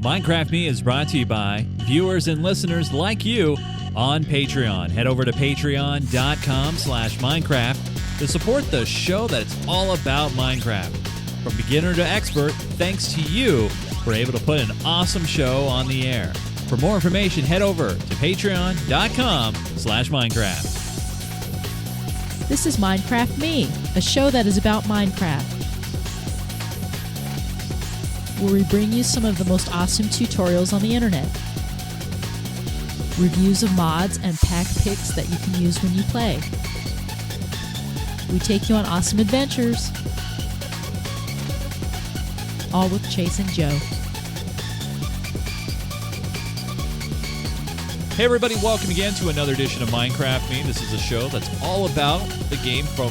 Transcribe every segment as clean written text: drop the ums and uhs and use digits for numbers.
Minecraft Me is brought to you by viewers and listeners like you on Patreon. Head over to patreon.com/Minecraft to support the show that's all about Minecraft. From beginner to expert, thanks to you, we're able to put an awesome show on the air. For more information, head over to patreon.com/Minecraft. This is Minecraft Me, a show that is about Minecraft, where we bring you some of the most awesome tutorials on the internet, reviews of mods and pack picks that you can use when you play. We take you on awesome adventures, all with Chase and Joe. Hey everybody, welcome again to another edition of Minecraft Me. This is a show that's all about the game from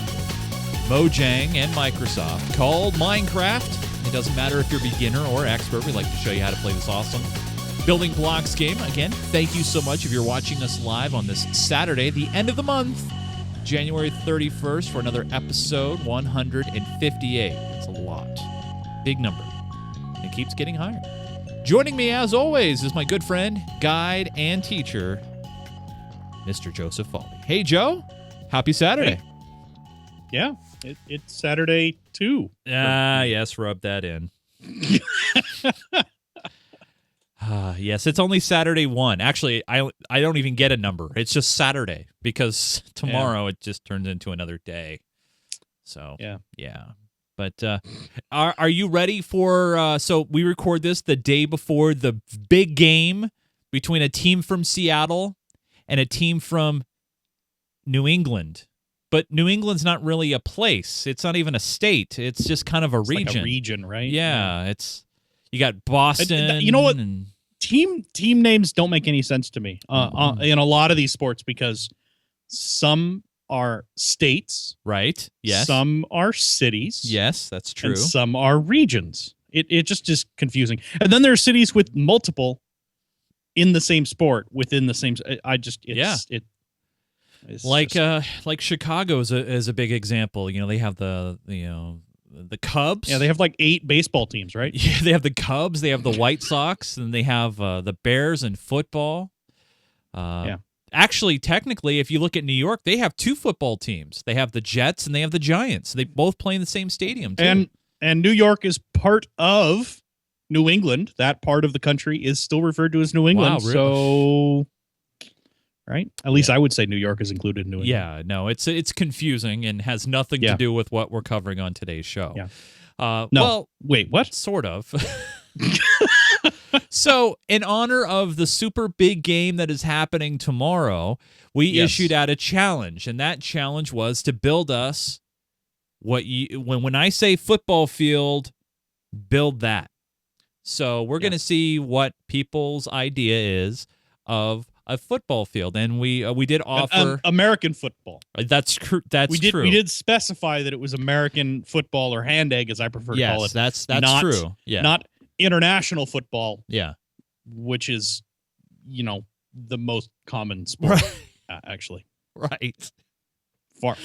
Mojang and Microsoft called Minecraft. It doesn't matter if you're beginner or expert. We like to show you how to play this awesome building blocks game. Again, thank you so much if you're watching us live on this Saturday, the end of the month, January 31st, for another episode 158. It's a lot. Big number. It keeps getting higher. Joining me, as always, is my good friend, guide, and teacher, Mr. Joseph Falbey. Hey, Joe. Happy Saturday. Hey. Yeah, it's Saturday, too. Yes, rub that in. Yes, it's only Saturday 1. Actually, I don't even get a number. It's just Saturday, because tomorrow it just turns into another day. So, yeah. But are you ready for, so we record this the day before the big game between a team from Seattle and a team from New England. But New England's not really a place. It's not even a state. It's just kind of a region. Like a region, right? Yeah, you got Boston. You know what? Team names don't make any sense to me in a lot of these sports, because some are states. Right. Yes. Some are cities. Yes, that's true. And some are regions. It just is confusing. And then there are cities with multiple in the same sport within the same. It's like Chicago is a big example. You know, they have the Cubs. Yeah, they have like 8 baseball teams, right? Yeah, they have the Cubs, they have the White Sox, and they have the Bears in football. Actually, technically, if you look at New York, they have 2 football teams. They have the Jets and they have the Giants. They both play in the same stadium, too. And New York is part of New England. That part of the country is still referred to as New England. Wow, really? So, right? At least I would say New York is included in New England. Yeah, no, it's confusing and has nothing to do with what we're covering on today's show. Yeah. No. Well, wait, what? Sort of. So, in honor of the super big game that is happening tomorrow, we issued out a challenge, and that challenge was to build us when I say football field, build that. So, we're going to see what people's idea is of a football field, and we did offer American football. That's true. We did specify that it was American football, or hand egg, as I prefer to call it. Yes, that's true. Yeah, not international football. Yeah, which is, the most common sport, actually. Right. Far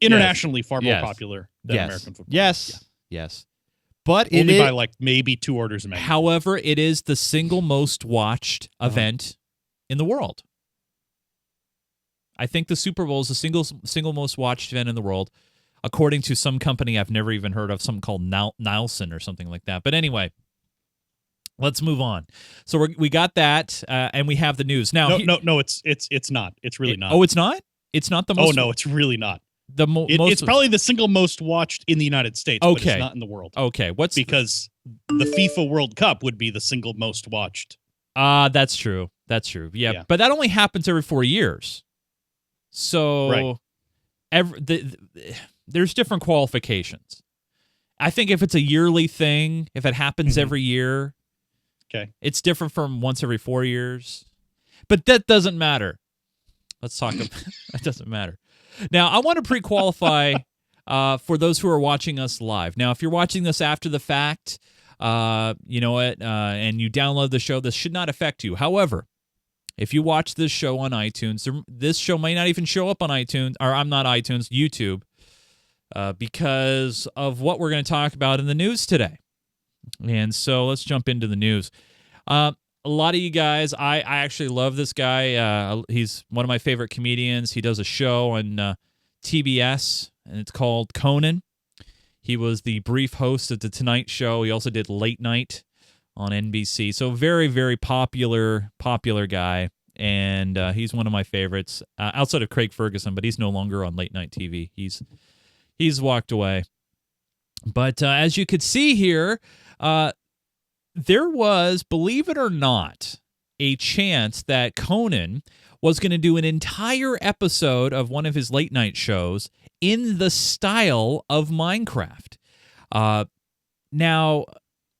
internationally far more popular than American football. Yes. But only by like maybe 2 orders of magnitude. However, it is the single most watched event in the world. I think the Super Bowl is the single most watched event in the world, according to some company I've never even heard of, something called Nielsen or something like that. But anyway, let's move on. So we got that, and we have the news now. No, it's not. It's really not. Oh, it's not. It's not the most. Oh no, it's really not. It's probably the single most watched in the United States, but it's not in the world. Okay, because the FIFA World Cup would be the single most watched. That's true. Yeah, but that only happens every 4 years. So there's different qualifications. I think if it's a yearly thing, if it happens every year, it's different from once every 4 years. But that doesn't matter. Let's talk about that. Doesn't matter. Now, I want to pre-qualify for those who are watching us live. Now, if you're watching this after the fact, you know what, and you download the show, this should not affect you. However, if you watch this show on iTunes, this show may not even show up on iTunes, or YouTube, because of what we're going to talk about in the news today. And so let's jump into the news. A lot of you guys, I actually love this guy. He's one of my favorite comedians. He does a show on TBS, and it's called Conan. He was the brief host of The Tonight Show. He also did Late Night on NBC. So very, very popular guy, and he's one of my favorites outside of Craig Ferguson, but he's no longer on late night TV. He's walked away. But as you could see here, there was, believe it or not, a chance that Conan was going to do an entire episode of one of his late night shows in the style of Minecraft. Now,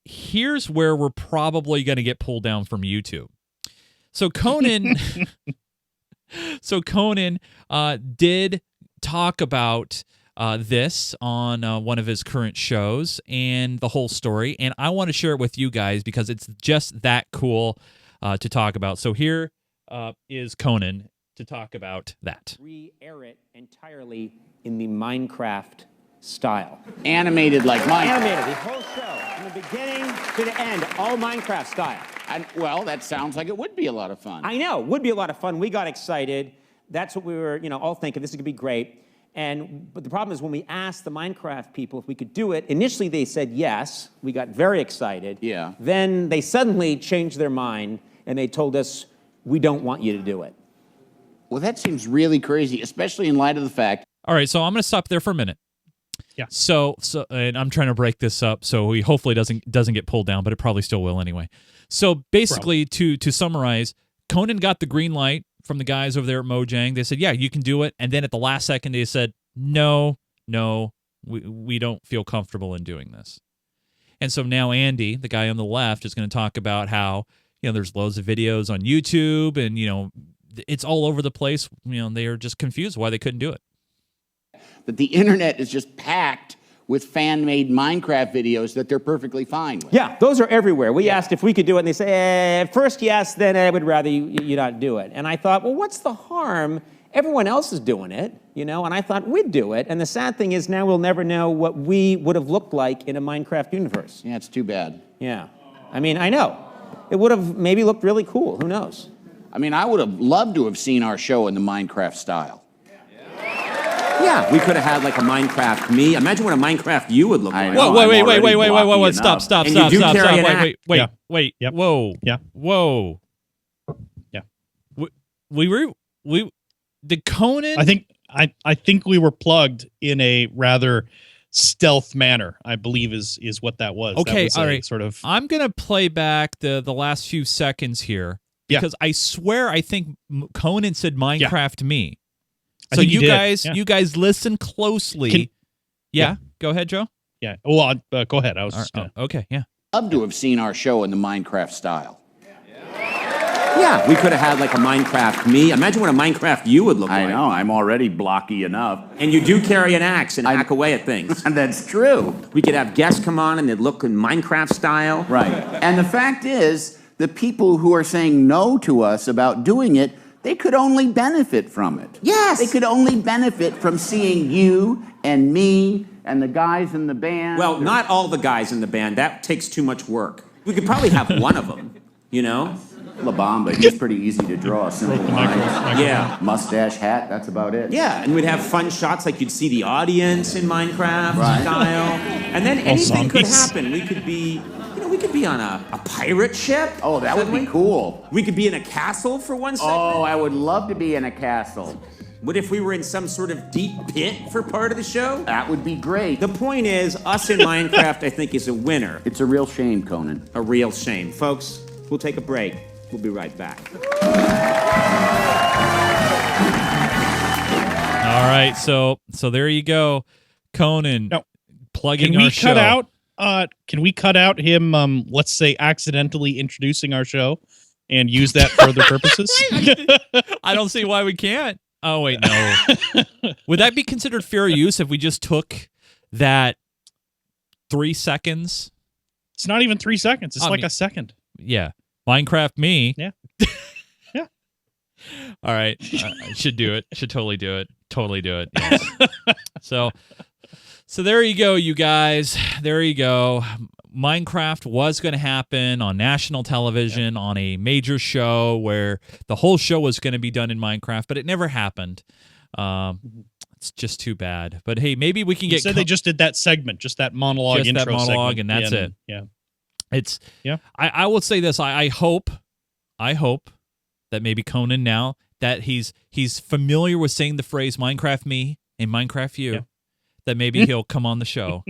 here's where we're probably going to get pulled down from YouTube. So Conan, did talk about this on one of his current shows and the whole story, and I want to share it with you guys because it's just that cool to talk about. So here is Conan to talk about that. Re-air it entirely in the Minecraft style. Animated like Minecraft. Animated, the whole show, from the beginning to the end, all Minecraft style. Well, that sounds like it would be a lot of fun. I know, would be a lot of fun. We got excited. That's what we were, all thinking. This is gonna be great. But the problem is when we asked the Minecraft people if we could do it, initially they said yes. We got very excited. Yeah. Then they suddenly changed their mind and they told us, we don't want you to do it. Well, that seems really crazy, especially in light of the fact. All right, so I'm going to stop there for a minute. Yeah. So and I'm trying to break this up so he hopefully doesn't get pulled down, but it probably still will anyway. So basically, to summarize, Conan got the green light from the guys over there at Mojang. They said, yeah, you can do it. And then at the last second, they said, no, we don't feel comfortable in doing this. And so now Andy, the guy on the left, is going to talk about how, there's loads of videos on YouTube and, it's all over the place. They are just confused why they couldn't do it. That the internet is just packed with fan-made Minecraft videos that they're perfectly fine with. Yeah, those are everywhere. We asked if we could do it, and they say, first yes, then I would rather you not do it. And I thought, well, what's the harm? Everyone else is doing it, and I thought we'd do it. And the sad thing is now we'll never know what we would have looked like in a Minecraft universe. Yeah, it's too bad. Yeah. I mean, I know. It would have maybe looked really cool. Who knows? I mean, I would have loved to have seen our show in the Minecraft style. Yeah, we could have had like a Minecraft me. Imagine what a Minecraft you would look like. Whoa, wait, stop. Stop. Wait. Yep. Whoa. Yeah. Whoa. Yeah. We did Conan? I think we were plugged in a rather stealth manner, I believe is what that was. Okay, that was all right. Sort of. I'm going to play back the last few seconds here because I swear I think Conan said Minecraft me. So you guys listen closely. Go ahead, Joe. Yeah. Well, go ahead. I was just gonna... Okay, yeah. Love to have seen our show in the Minecraft style. Yeah, we could have had like a Minecraft me. Imagine what a Minecraft you would look like. I know, I'm already blocky enough. And you do carry an axe and hack away at things. And that's true. We could have guests come on and they'd look in Minecraft style. Right. And the fact is, the people who are saying no to us about doing it, they could only benefit from it. Yes. They could only benefit from seeing you and me and the guys in the band. Well, not all the guys in the band. That takes too much work. We could probably have one of them, La Bamba, he's pretty easy to draw. Simple lines. Yeah. Mustache, hat, that's about it. Yeah, and we'd have fun shots like you'd see the audience in Minecraft style. And then anything could happen. We could be, we could be on a pirate ship. Oh, that would be cool. We could be in a castle for one second. Oh, I would love to be in a castle. What if we were in some sort of deep pit for part of the show? That would be great. The point is, us in Minecraft, I think, is a winner. It's a real shame, Conan. A real shame. Folks, we'll take a break. We'll be right back. All right, so there you go, Conan. Now, plugging our show. Can we cut out him? Let's say accidentally introducing our show, and use that for other purposes. I don't see why we can't. Oh wait, no. Would that be considered fair use if we just took that 3 seconds? It's not even 3 seconds. It's a second. Yeah. Minecraft me. Yeah. Yeah. All right. I should do it. Should totally do it. Totally do it. Yes. So there you go, you guys. There you go. Minecraft was going to happen on national television on a major show where the whole show was going to be done in Minecraft, but it never happened. It's just too bad. But hey, maybe we can get. Said they just did that segment, just that monologue, just intro that monologue, segment, and that's it. Yeah, it's. Yeah. I will say this. I hope that maybe Conan now that he's familiar with saying the phrase "Minecraft me" and "Minecraft you," that maybe he'll come on the show.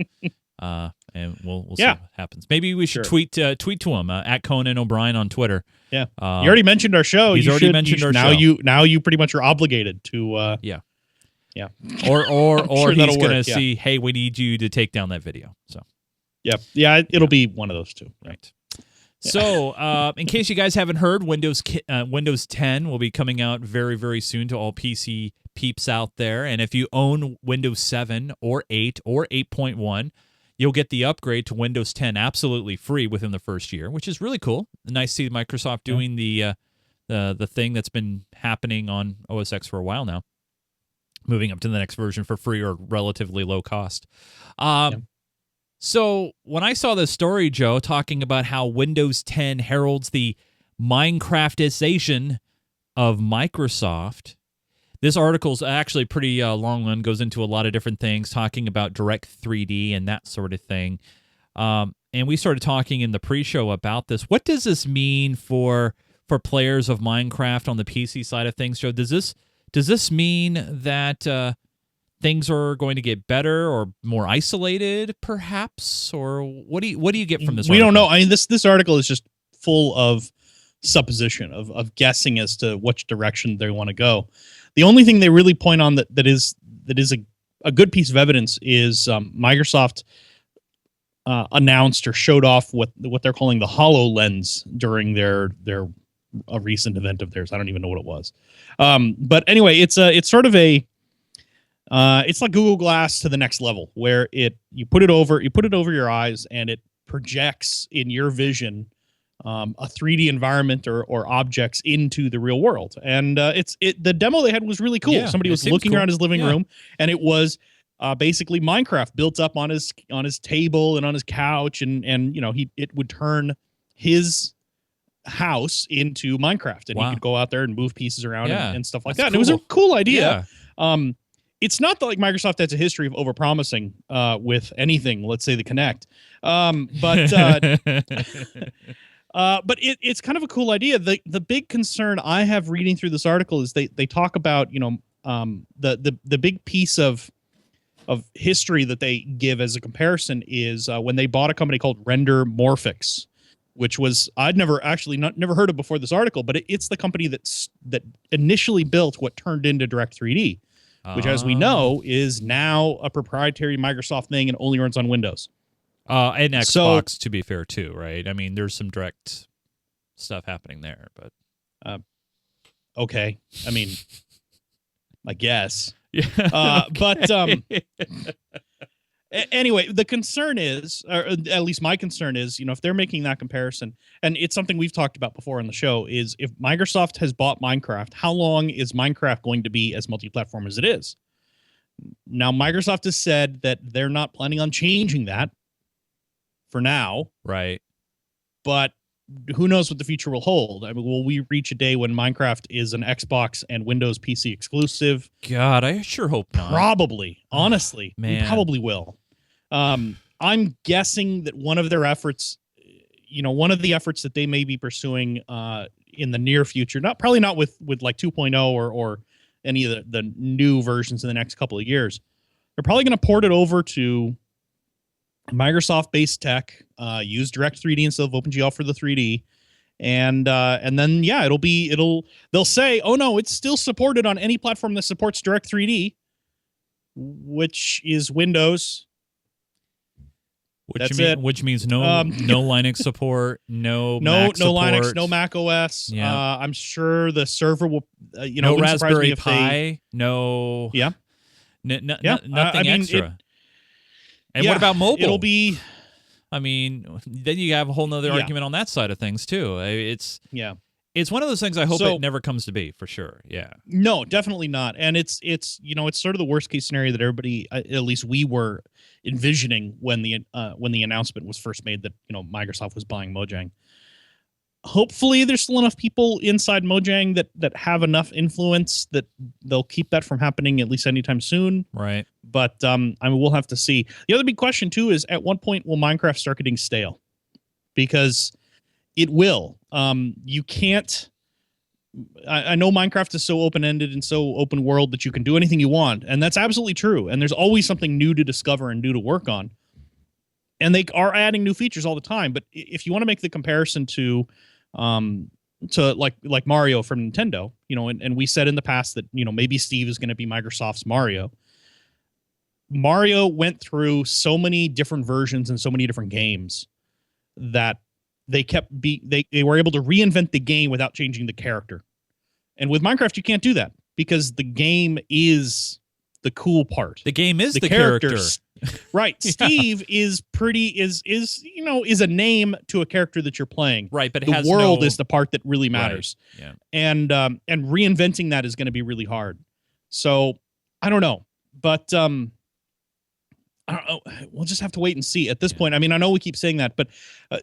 And we'll see what happens. Maybe we should tweet to him at Conan O'Brien on Twitter. Yeah, you already mentioned our show. He's already mentioned our show. Now you pretty much are obligated to. Yeah. Sure Or he's going to work, see, hey, we need you to take down that video. So. Yeah, it'll be one of those two. Right. So, in case you guys haven't heard, Windows 10 will be coming out very, very soon to all PC peeps out there. And if you own Windows 7 or 8 or 8.1, you'll get the upgrade to Windows 10 absolutely free within the first year, which is really cool. Nice to see Microsoft doing the thing that's been happening on OS X for a while now, moving up to the next version for free or relatively low cost. So when I saw this story, Joe, talking about how Windows 10 heralds the Minecraftization of Microsoft, this article's actually pretty long one, goes into a lot of different things, talking about Direct 3D and that sort of thing. And we started talking in the pre-show about this. What does this mean for players of Minecraft on the PC side of things, Joe? Does this mean that things are going to get better or more isolated, perhaps? Or what do you get from this? We don't know. I mean, this article is just full of supposition, of guessing as to which direction they want to go. The only thing they really point on that is a good piece of evidence is Microsoft announced or showed off what they're calling the HoloLens during their a recent event of theirs. I don't even know what it was. But anyway, it's sort of a it's like Google Glass to the next level, where you put it over your eyes and it projects in your vision a 3D environment or objects into the real world. And the demo they had was really cool. Yeah, somebody was looking around his living room, and it was basically Minecraft built up on his table and on his couch, and it would turn his house into Minecraft, and he could go out there and move pieces around and stuff like that. And it was a cool idea. Yeah. It's not that like Microsoft has a history of overpromising with anything, let's say the Kinect. But it's kind of a cool idea. The big concern I have reading through this article is they talk about, the big piece of history that they give as a comparison is when they bought a company called Render Morphics, which was I'd never heard of before this article, but it's the company that initially built what turned into Direct 3D, which, as we know, is now a proprietary Microsoft thing and only runs on Windows. And Xbox, to be fair, too, right? I mean, there's some direct stuff happening there, but okay. I mean, I guess. Yeah. But anyway, the concern is, or at least my concern is, if they're making that comparison, and it's something we've talked about before on the show, is if Microsoft has bought Minecraft, how long is Minecraft going to be as multi-platform as it is? Now, Microsoft has said that they're not planning on changing that for now. Right. But who knows what the future will hold? I mean, will we reach a day when Minecraft is an Xbox and Windows PC exclusive? God, I sure hope not. Probably. Honestly, man. We probably will. I'm guessing that one of their efforts, one of the efforts that they may be pursuing in the near future, probably not with like 2.0 or any of the new versions in the next couple of years, they're probably going to port it over to Microsoft-based tech, use Direct 3D instead of OpenGL for the 3D, and then they'll say, oh no, it's still supported on any platform that supports Direct 3D, which is Windows. Which means no Linux support, no Mac no support. Linux, no Mac OS. Yeah. I'm sure the server will, no Raspberry Pi, no. Yeah. Nothing extra. And what about mobile? It'll be. I mean, then you have a whole nother argument on that side of things too. It's one of those things I hope So- it never comes to be, for sure. Yeah. No, definitely not. And it's it's sort of the worst case scenario that everybody, at least we were envisioning when the announcement was first made that Microsoft was buying Mojang. Hopefully, there's still enough people inside Mojang that have enough influence that they'll keep that from happening at least anytime soon. Right. But I mean, we'll have to see. The other big question too is, at what point will Minecraft start getting stale? Because it will. You can't. I know Minecraft is so open-ended and so open world that you can do anything you want, and that's absolutely true. And there's always something new to discover and new to work on. And they are adding new features all the time. But if you want to make the comparison to like Mario from Nintendo, and we said in the past that maybe Steve is going to be Microsoft's Mario. Mario went through so many different versions and so many different games that they were able to reinvent the game without changing the character. And with Minecraft, you can't do that because the game is the cool part. The game is the character. Right. Steve is a name to a character that you're playing. Right, but the world is the part that really matters. Right. Yeah. And reinventing that is going to be really hard. So I don't know, but I don't know. We'll just have to wait and see at this point. I mean, I know we keep saying that, but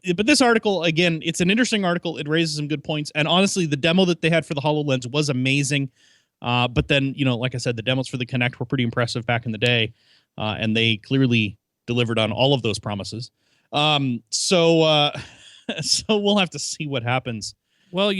this article, again, it's an interesting article. It raises some good points. And honestly, the demo that they had for the HoloLens was amazing. But then, like I said, the demos for the Kinect were pretty impressive back in the day. And they clearly delivered on all of those promises. So we'll have to see what happens. Well,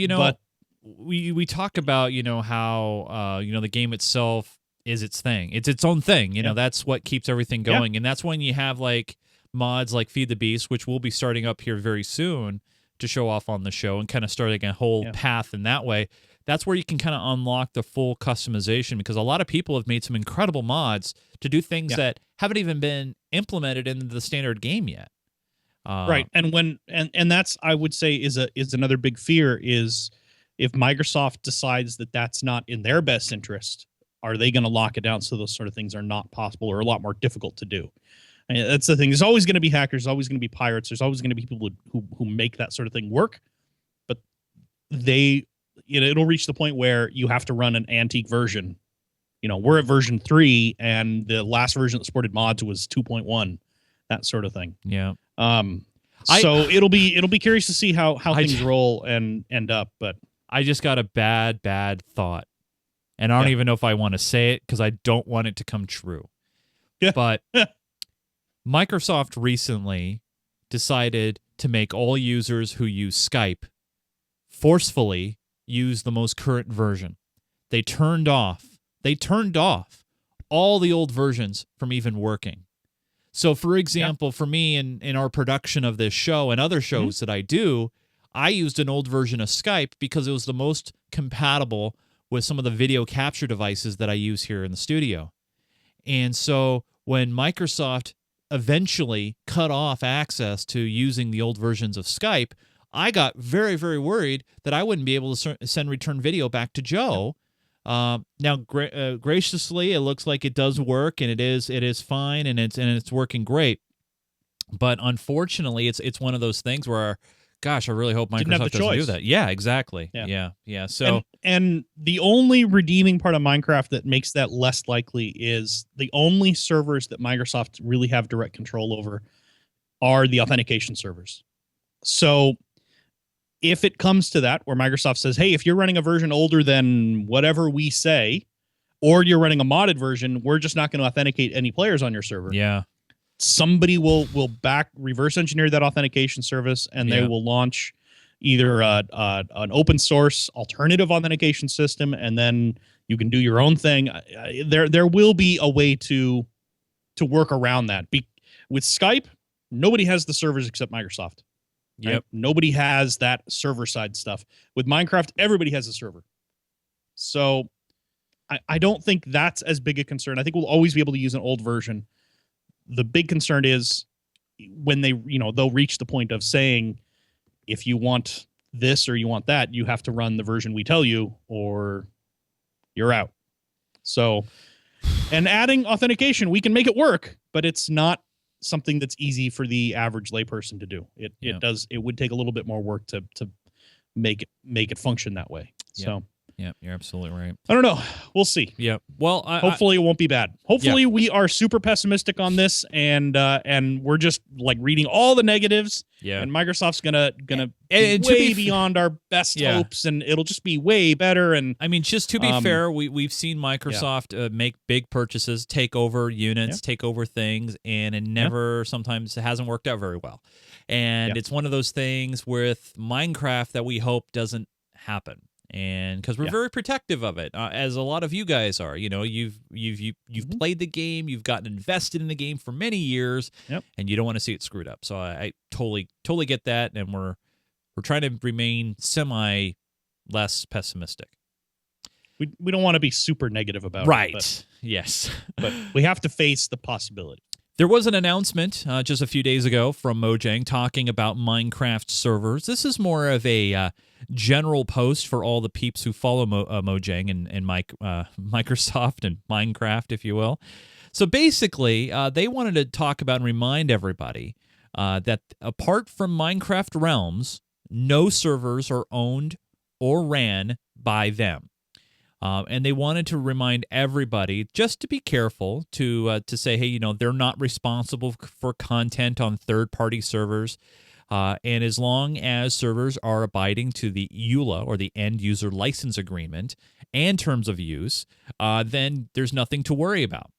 we talk about, how, the game itself is its thing. It's its own thing. That's what keeps everything going. And that's when you have like mods like Feed the Beast, which we'll be starting up here very soon to show off on the show and kind of starting a whole path in that way. That's where you can kind of unlock the full customization, because a lot of people have made some incredible mods to do things that haven't even been implemented in the standard game yet. Right. And that's, I would say, is another big fear is if Microsoft decides that that's not in their best interest, are they going to lock it down so those sort of things are not possible or a lot more difficult to do? I mean, that's the thing. There's always going to be hackers. There's always going to be pirates. There's always going to be people who make that sort of thing work. But it'll reach the point where you have to run an antique version. We're at version 3, and the last version that supported mods was 2.1, that sort of thing. Yeah. So it'll be curious to see how things roll and end up. But I just got a bad thought, and I don't even know if I want to say it because I don't want it to come true. Yeah. But Microsoft recently decided to make all users who use Skype forcefully use the most current version. They turned off all the old versions from even working. So, for example, for me in our production of this show and other shows that I do, I used an old version of Skype because it was the most compatible with some of the video capture devices that I use here in the studio. And so when Microsoft eventually cut off access to using the old versions of Skype, I got very, very worried that I wouldn't be able to send return video back to Joe. Now, graciously, it looks like it does work, and it is fine, and it's working great. But unfortunately, it's one of those things where, gosh, I really hope Microsoft doesn't do that. Yeah, exactly. Yeah. So, and the only redeeming part of Minecraft that makes that less likely is the only servers that Microsoft really have direct control over are the authentication servers. So if it comes to that, where Microsoft says, hey, if you're running a version older than whatever we say, or you're running a modded version, we're just not going to authenticate any players on your server. Yeah. Somebody will reverse engineer that authentication service, and they will launch either an open source alternative authentication system, and then you can do your own thing. There will be a way to work around that. With Skype, nobody has the servers except Microsoft. Right? Yep. Nobody has that server side stuff. With Minecraft, everybody has a server. So I don't think that's as big a concern. I think we'll always be able to use an old version. The big concern is when they'll reach the point of saying, if you want this or you want that, you have to run the version we tell you or you're out. So, and adding authentication, we can make it work, but it's not something that's easy for the average layperson to do. It would take a little bit more work to make it function that way. Yeah. So Yeah, you're absolutely right. I don't know. We'll see. Yeah. Well, Hopefully it won't be bad. Hopefully we are super pessimistic on this, and we're just like reading all the negatives. Yeah. And Microsoft's gonna and way beyond our best hopes, and it'll just be way better. And I mean, just to be fair, we've seen Microsoft make big purchases, take over units, take over things, and it never sometimes hasn't worked out very well. And it's one of those things with Minecraft that we hope doesn't happen. And because we're very protective of it, as a lot of you guys are, you know, you've played the game, you've gotten invested in the game for many years, and you don't want to see it screwed up. So I totally get that, and we're trying to remain less pessimistic. We don't want to be super negative about it. But, yes. But we have to face the possibility. There was an announcement just a few days ago from Mojang talking about Minecraft servers. This is more of a general post for all the peeps who follow Mojang and Microsoft and Minecraft, if you will. So basically, they wanted to talk about and remind everybody that apart from Minecraft Realms, no servers are owned or ran by them. And they wanted to remind everybody just to be careful to say, hey, you know, they're not responsible for content on third-party servers. And as long as servers are abiding to the EULA, or the End User License Agreement, and terms of use, then there's nothing to worry about.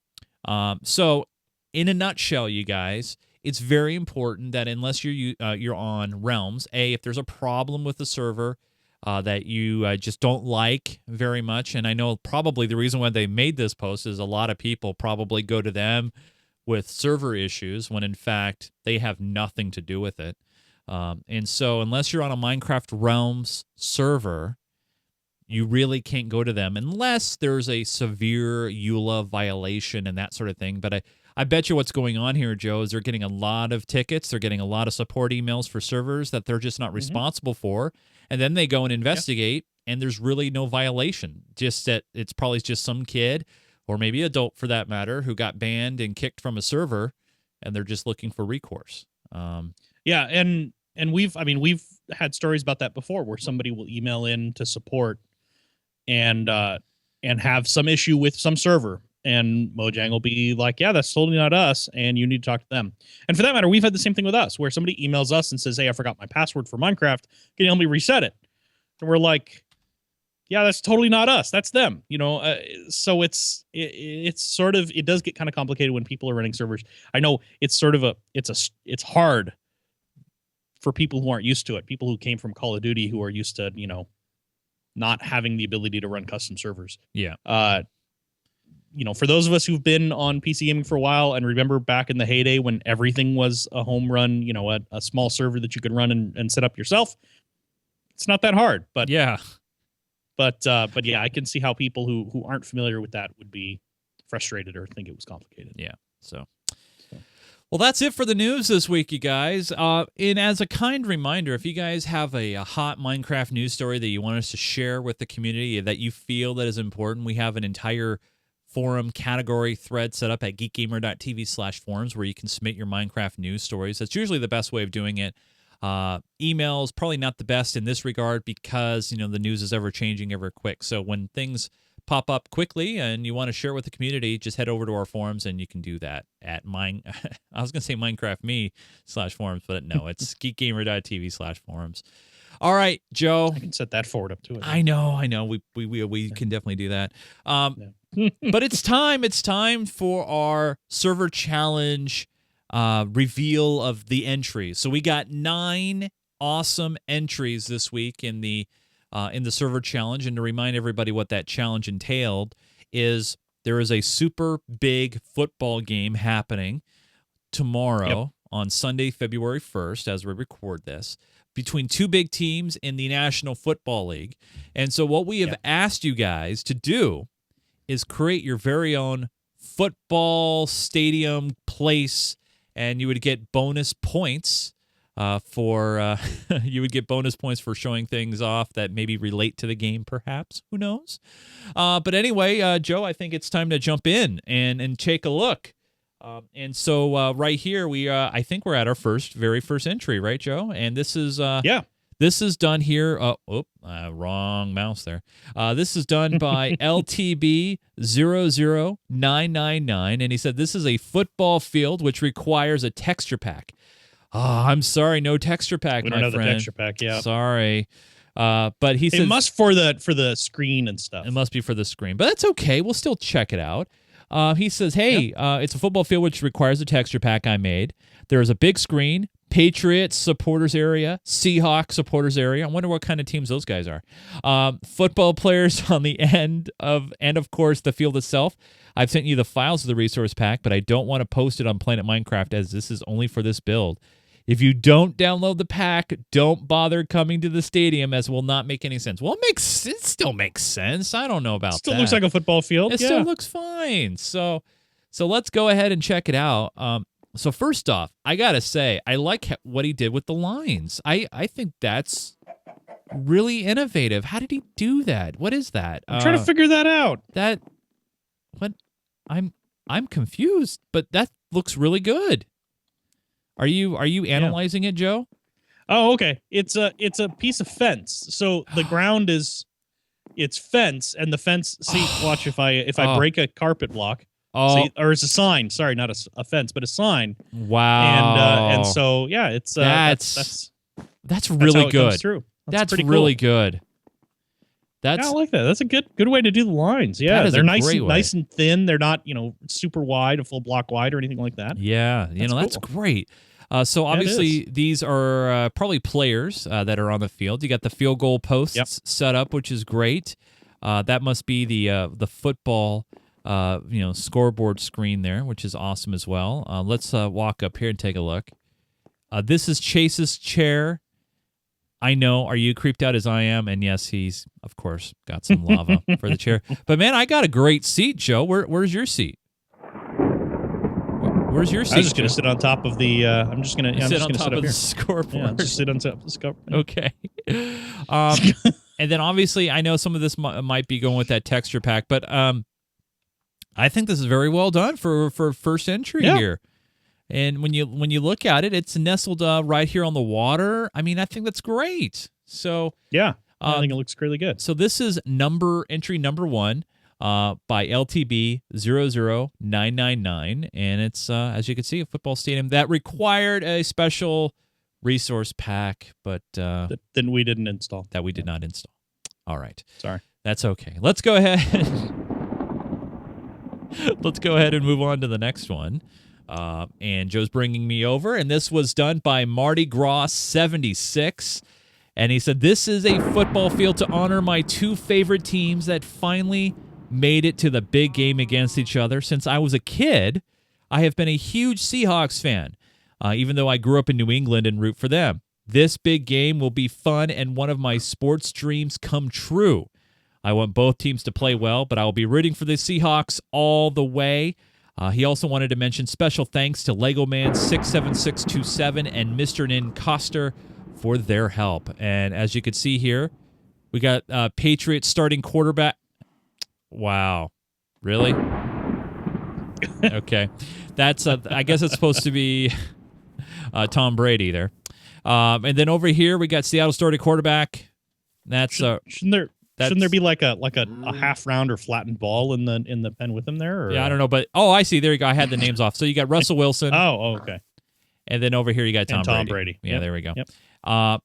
So in a nutshell, you guys, it's very important that unless you're on Realms, if there's a problem with the server, that you just don't like very much. And I know probably the reason why they made this post is a lot of people probably go to them with server issues when, in fact, they have nothing to do with it. And so unless you're on a Minecraft Realms server, you really can't go to them unless there's a severe EULA violation and that sort of thing. But I bet you what's going on here, Joe, is they're getting a lot of tickets. They're getting a lot of support emails for servers that they're just not responsible for. And then they go and investigate, and there's really no violation. Just that it's probably just some kid, or maybe adult for that matter, who got banned and kicked from a server, and they're just looking for recourse. Yeah, and we've had stories about that before, where somebody will email in to support and have some issue with some server, and Mojang will be like, yeah, that's totally not us, and you need to talk to them. And for that matter, we've had the same thing with us, where somebody emails us and says, hey, I forgot my password for Minecraft. Can you help me reset it? And we're like, yeah, that's totally not us. That's them. You know, so it's sort of, it does get kind of complicated when people are running servers. I know it's sort of it's hard for people who aren't used to it. People who came from Call of Duty, who are used to, you know, not having the ability to run custom servers. Yeah. You know, for those of us who've been on PC gaming for a while and remember back in the heyday when everything was a home run, you know, a small server that you could run and set up yourself, it's not that hard. But yeah, I can see how people who aren't familiar with that would be frustrated or think it was complicated. Yeah. So. Well, that's it for the news this week, you guys. And as a kind reminder, if you guys have a hot Minecraft news story that you want us to share with the community that you feel that is important, we have an entire forum category thread set up at geekgamer.tv/forums where you can submit your Minecraft news stories. That's usually the best way of doing it. Emails probably not the best in this regard because, you know, the news is ever changing, ever quick. So when things pop up quickly and you want to share it with the community, just head over to our forums and you can do that at I was going to say MinecraftMe/forums, but no, it's geekgamer.tv/forums. All right, Joe. I can set that forward up to it. I know. We can definitely do that. But it's time. It's time for our server challenge reveal of the entries. So we got 9 awesome entries this week in the server challenge. And to remind everybody what that challenge entailed is there is a super big football game happening tomorrow on Sunday, February 1st, as we record this, between 2 big teams in the National Football League. And so what we have asked you guys to do is create your very own football stadium place, and you would get bonus points for showing things off that maybe relate to the game, perhaps. Who knows? But anyway, Joe, I think it's time to jump in and take a look. And so right here, I think we're at our very first entry, right, Joe? And this is This is done here. Wrong mouse there. This is done by LTB00999, and he said this is a football field which requires a texture pack. Oh, I'm sorry, no texture pack, We don't my have friend. the texture pack, yeah. Sorry. But he says It must for the screen and stuff. it must be for the screen, but that's okay. We'll still check it out. He says, hey, it's a football field which requires a texture pack I made. There is a big screen, Patriots supporters area, Seahawks supporters area. I wonder what kind of teams those guys are. Football players on the end and of course, the field itself. I've sent you the files of the resource pack, but I don't want to post it on Planet Minecraft as this is only for this build. If you don't download the pack, don't bother coming to the stadium as will not make any sense. Well, it still makes sense. I don't know about Still that. looks like a football field. It still looks fine. So let's go ahead and check it out. So first off, I got to say, I like what he did with the lines. I think that's really innovative. How did he do that? What is that? I'm trying to figure that out. I'm confused, but that looks really good. Are you analyzing it, Joe? Oh, okay. It's a piece of fence. So the ground it's fence, and the fence. See, watch if I break a carpet block. Oh, See, or it's a sign. Sorry, not a fence, but a sign. wow. And so yeah, it's that's how really it good. comes through. That's pretty really cool. good. Yeah, I like that. That's a good way to do the lines. Yeah, That is they're a nice great way. nice and thin. They're not super wide, a full block wide, or anything like that. Yeah, that's cool. great. So obviously these are probably players that are on the field. You got the field goal posts set up, which is great. That must be the football scoreboard screen there, which is awesome as well. Let's walk up here and take a look. This is Chase's chair. I know. Are you creeped out as I am? And yes, he's, of course, got some lava for the chair. But, man, I got a great seat, Joe. Where's your seat? Where's your seat? I'm just going to sit on top of the I'm just going to sit on sit top up of the here. scoreboard. Yeah, just sit on top of the scoreboard. Okay. And then, obviously, I know some of this might be going with that texture pack, but I think this is very well done for first entry here. And when you look at it, it's nestled right here on the water. I mean, I think that's great. So yeah, I think it looks really good. So this is entry number 1 by LTB00999, and it's as you can see, a football stadium that required a special resource pack, but that we didn't install. That we did not install. All right, sorry. That's okay. Let's go ahead. Let's go ahead and move on to the next one. And Joe's bringing me over, and this was done by Mardi Gras 76. And he said, this is a football field to honor my two favorite teams that finally made it to the big game against each other. Since I was a kid, I have been a huge Seahawks fan, even though I grew up in New England and root for them. This big game will be fun and one of my sports dreams come true. I want both teams to play well, but I will be rooting for the Seahawks all the way. He also wanted to mention special thanks to Lego Man 67627 and Mr. Nin Coster for their help. And as you can see here, we got Patriots starting quarterback. Wow. Really? Okay. That's I guess it's supposed to be Tom Brady there. And then over here we got Seattle starting quarterback. That's Shouldn't there be like a half round or flattened ball in the pen with him there? Or? Yeah, I don't know, but I see. There you go. I had the names off. So you got Russell Wilson. Okay. And then over here you got Tom Brady. Yeah, there we go. Yep.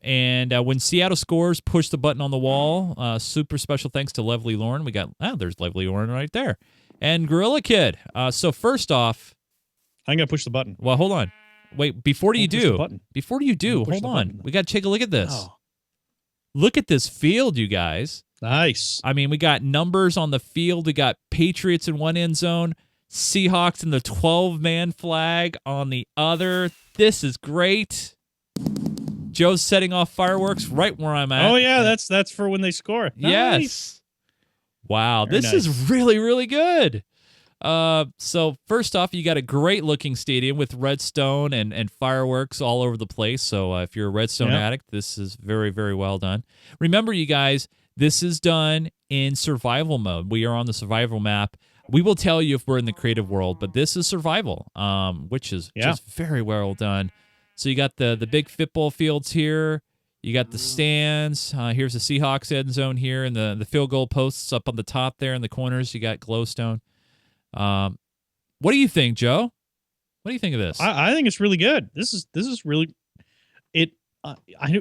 And when Seattle scores, push the button on the wall. Super special thanks to Lovely Lauren. We got there's Lovely Lauren right there, and Gorilla Kid. So first off, I'm gonna push the button. Well, hold on. Wait, before you do, hold on. We got to take a look at this. Oh. Look at this field, you guys. Nice. I mean, we got numbers on the field. We got Patriots in one end zone, Seahawks in the 12-man flag on the other. This is great. Joe's setting off fireworks right where I'm at. Oh yeah, that's for when they score. Nice. Yes. Wow, Very this nice. is really, really good. So first off, you got a great looking stadium with redstone and fireworks all over the place. So if you're a redstone addict, this is very, very well done. Remember, you guys, this is done in survival mode. We are on the survival map. We will tell you if we're in the creative world, but this is survival, which is just very well done. So you got the big football fields here. You got the stands. Here's the Seahawks end zone here, and the field goal posts up on the top there in the corners. You got glowstone. What do you think, Joe? What do you think of this? I think it's really good. This is really it.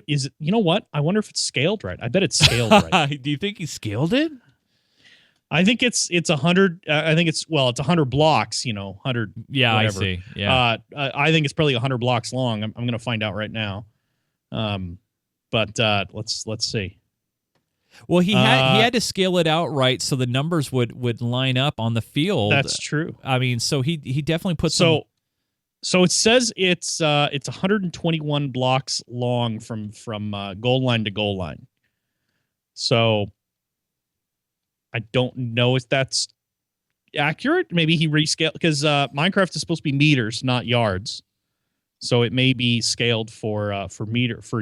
Is it? You know what? I wonder if it's scaled right. I bet it's scaled right. Do you think he scaled it? I think it's 100. I think it's 100 blocks. 100. Yeah, whatever. I see. Yeah. I think it's probably 100 blocks long. I'm going to find out right now. But let's see. Well, he had to scale it out right so the numbers would line up on the field. That's true. I mean, so he definitely put So it says it's 121 blocks long from goal line to goal line. So I don't know if that's accurate. Maybe he rescaled because Minecraft is supposed to be meters, not yards. So it may be scaled for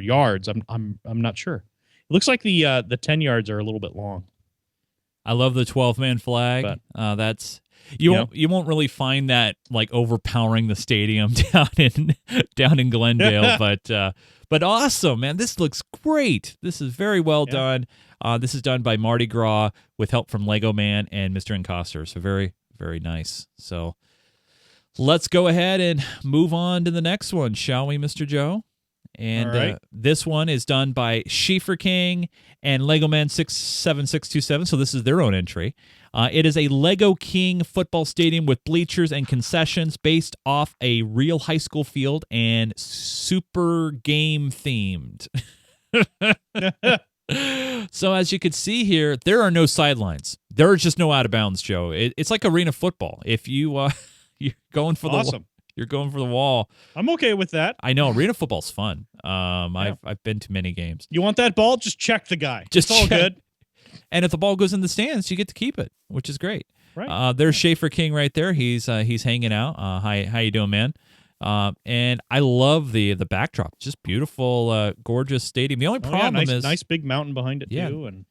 yards. I'm not sure. It looks like the 10 yards are a little bit long. I love the 12-man flag. But, that's you won't really find that like overpowering the stadium down in Glendale, but awesome, man. This looks great. This is very well done. This is done by Mardi Gras with help from Lego Man and Mr. Encoster. So very, very nice. So let's go ahead and move on to the next one, shall we, Mr. Joe? And right. This one is done by Schieffer King and Lego Man 67627. So this is their own entry. It is a Lego King football stadium with bleachers and concessions based off a real high school field and super game themed. So as you can see here, there are no sidelines. There are just no out of bounds, Joe. It's like arena football. If you you're going for you're going for the wall. I'm okay with that. I know arena football's fun. I've been to many games. You want that ball? Just check the guy. Just it's all good. And if the ball goes in the stands, you get to keep it, which is great. Right. There's Schieffer King right there. He's hanging out. Hi, how you doing, man? And I love the backdrop. It's just beautiful, gorgeous stadium. The only problem is nice big mountain behind it too. And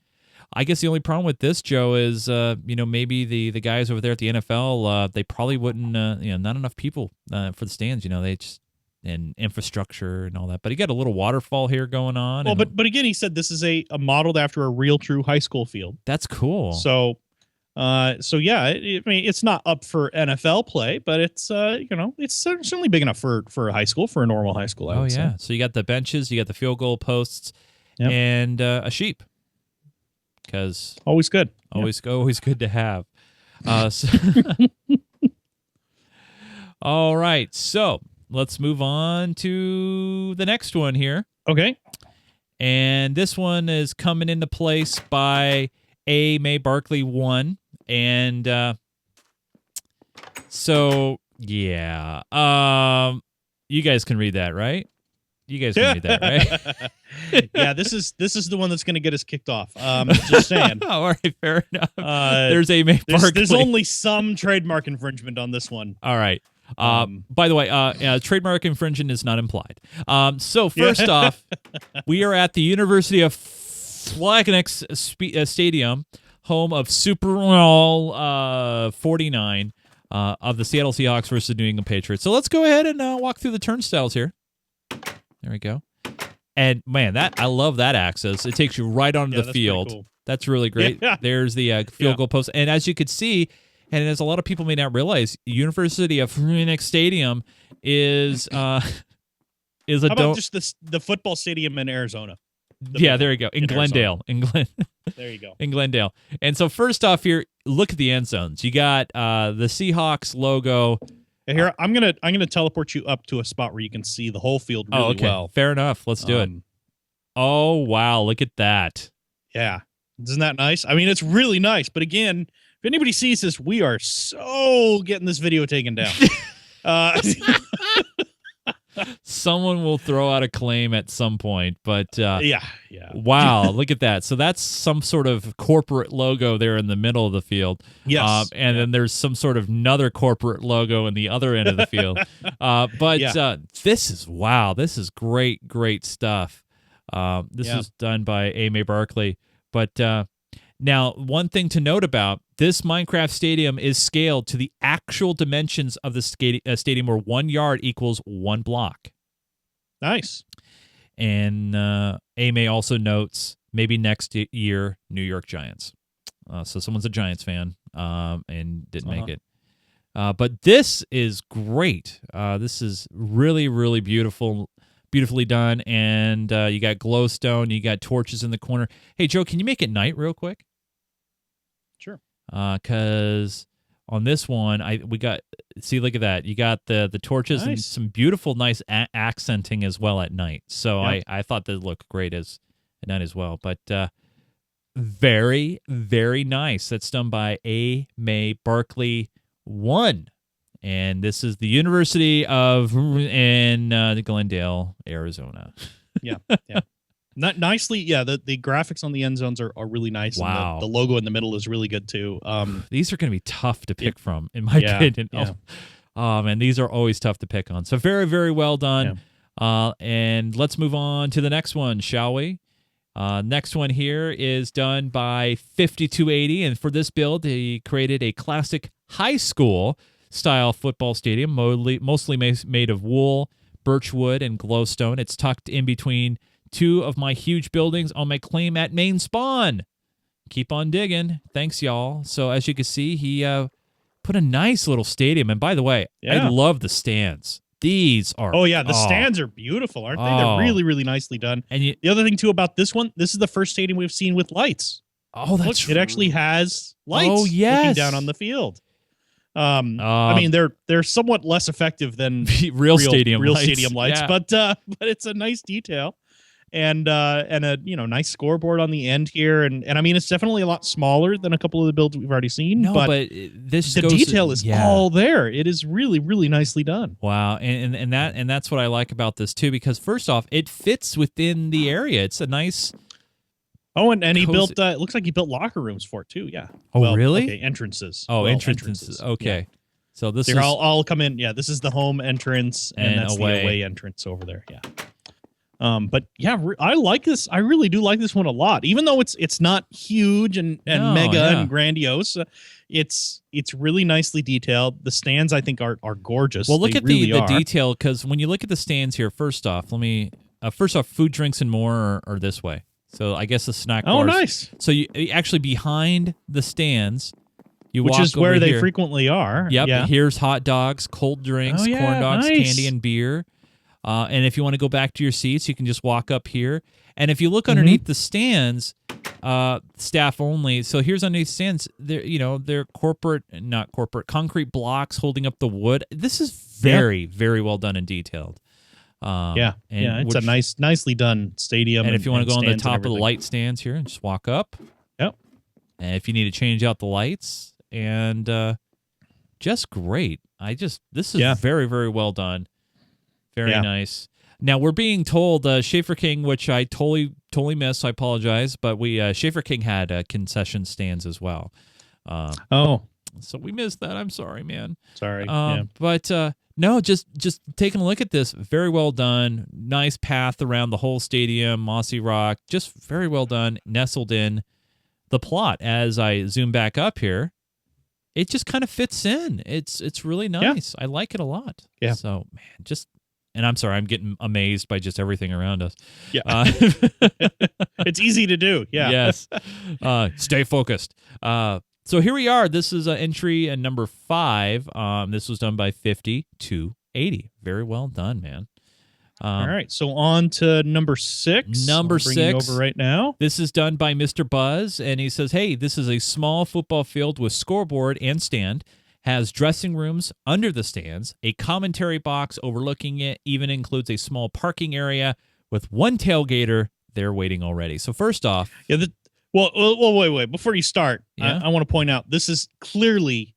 I guess the only problem with this, Joe, is maybe the guys over there at the NFL, they probably wouldn't not enough people for the stands. They just and infrastructure and all that. But you got a little waterfall here going on. Well, but again, he said this is a modeled after a real true high school field. That's cool. So yeah, I mean, it's not up for NFL play, but it's it's certainly big enough for a high school, for a normal high school. I would say. So you got the benches, you got the field goal posts, and a sheep. Because always good, always good to have. All right, so let's move on to the next one here. Okay, and this one is coming into place by A. May Barkley 1. And so, yeah. You guys can read that, right? You guys can read that, right? Yeah, this is the one that's going to get us kicked off. Just saying. All right, fair enough. There's A. May Barkley. There's only some trademark infringement on this one. All right. By the way, trademark infringement is not implied. So first off, we are at the University of Flagnex Stadium, home of Super Bowl 49 of the Seattle Seahawks versus New England Patriots. So let's go ahead and walk through the turnstiles here. There we go. And man, I love that access. It takes you right onto the field. Cool. That's really great. Yeah. There's the field goal post. And as you could see, and as a lot of people may not realize, University of Phoenix Stadium is a How about just the football stadium in Arizona? There you go. In Glendale. There you go. In Glendale. And so first off here, look at the end zones. You got the Seahawks logo. Here, I'm gonna teleport you up to a spot where you can see the whole field really well. Fair enough. Let's do it. Oh wow, look at that. Yeah. Isn't that nice? I mean, it's really nice. But again, if anybody sees this, we are so getting this video taken down. Someone will throw out a claim at some point, but yeah. Wow, look at that. So that's some sort of corporate logo there in the middle of the field. Yes. And then there's some sort of another corporate logo in the other end of the field. This is great stuff. This is done by A. May Barkley. But now, one thing to note about this Minecraft stadium is scaled to the actual dimensions of the stadium, where 1 yard equals 1 block. Nice. And A-May also notes maybe next year, New York Giants. So someone's a Giants fan and didn't make it. But this is great. This is really, really beautifully done. And you got glowstone. You got torches in the corner. Hey, Joe, can you make it night real quick? Sure. Because on this one, look at that. You got the torches and some beautiful, nice accenting as well at night. So I thought that looked great at night as well. But very, very nice. That's done by A-May Barkley 1. And this is the University of Glendale, Arizona. Yeah. Not nicely. Yeah, the graphics on the end zones are really nice. Wow. And the logo in the middle is really good too. These are going to be tough to pick from, in my opinion. Yeah. Oh, man, these are always tough to pick on. So very, very well done. Yeah. And let's move on to the next one, shall we? Next one here is done by 5280, and for this build, he created a classic high school style football stadium, mostly made of wool, birchwood, and glowstone. It's tucked in between two of my huge buildings on my claim at Main Spawn. Keep on digging. Thanks, y'all. So as you can see, he put a nice little stadium. And by the way, I love the stands. These are... Oh, yeah. The stands are beautiful, aren't they? They're really, really nicely done. And the other thing, too, about this one, this is the first stadium we've seen with lights. Oh, that's true. It actually has lights looking down on the field. I mean, they're somewhat less effective than real stadium lights, but it's a nice detail. And a nice scoreboard on the end here, and I mean it's definitely a lot smaller than a couple of the builds we've already seen. No, but the detail is all there. It is really, really nicely done. Wow, and that's what I like about this too, because first off, it fits within the area. It's a nice. Oh, and he built. It looks like he built locker rooms for it too. Yeah. Oh, really? Okay, entrances. Oh, entrances. Okay. Yeah. So this is all come in. Yeah, this is the home entrance, and that's the away entrance over there. Yeah. But yeah, I like this. I really do like this one a lot. Even though it's not huge and mega and grandiose, it's really nicely detailed. The stands I think are gorgeous. Well, look at the detail, because when you look at the stands here, first off, food, drinks, and more are this way. So I guess the snack bars. Oh, nice. So you actually behind the stands, which is where they frequently are. Yep. Yeah. Here's hot dogs, cold drinks, corn dogs, candy, and beer. And if you want to go back to your seats, you can just walk up here. And if you look underneath the stands, staff only. So here's underneath stands. They're not corporate, concrete blocks holding up the wood. This is very, very well done and detailed. It's a nicely done stadium. And if you want to go on the top of the light stands here and just walk up. Yep. And if you need to change out the lights, and just great. This is very, very well done. Very nice. Now we're being told Schaefer King, which I totally missed. So I apologize, but Schaefer King had concession stands as well. So we missed that. I'm sorry, man. Sorry. But no, just taking a look at this. Very well done. Nice path around the whole stadium, mossy rock. Just very well done. Nestled in the plot. As I zoom back up here, it just kind of fits in. It's really nice. I like it a lot. Yeah. So man, and I'm sorry, I'm getting amazed by just everything around us. Yeah. It's easy to do. Yeah. Yes. Stay focused. So here we are. This is entry number 5. This was done by 5280. Very well done, man. All right. So on to number 6. Number 6. Over right now. This is done by Mr. Buzz, and he says, hey, this is a small football field with scoreboard and stand. Has dressing rooms under the stands, a commentary box overlooking it, even includes a small parking area with one tailgater there waiting already. So first off... wait. Before you start, I want to point out, this is clearly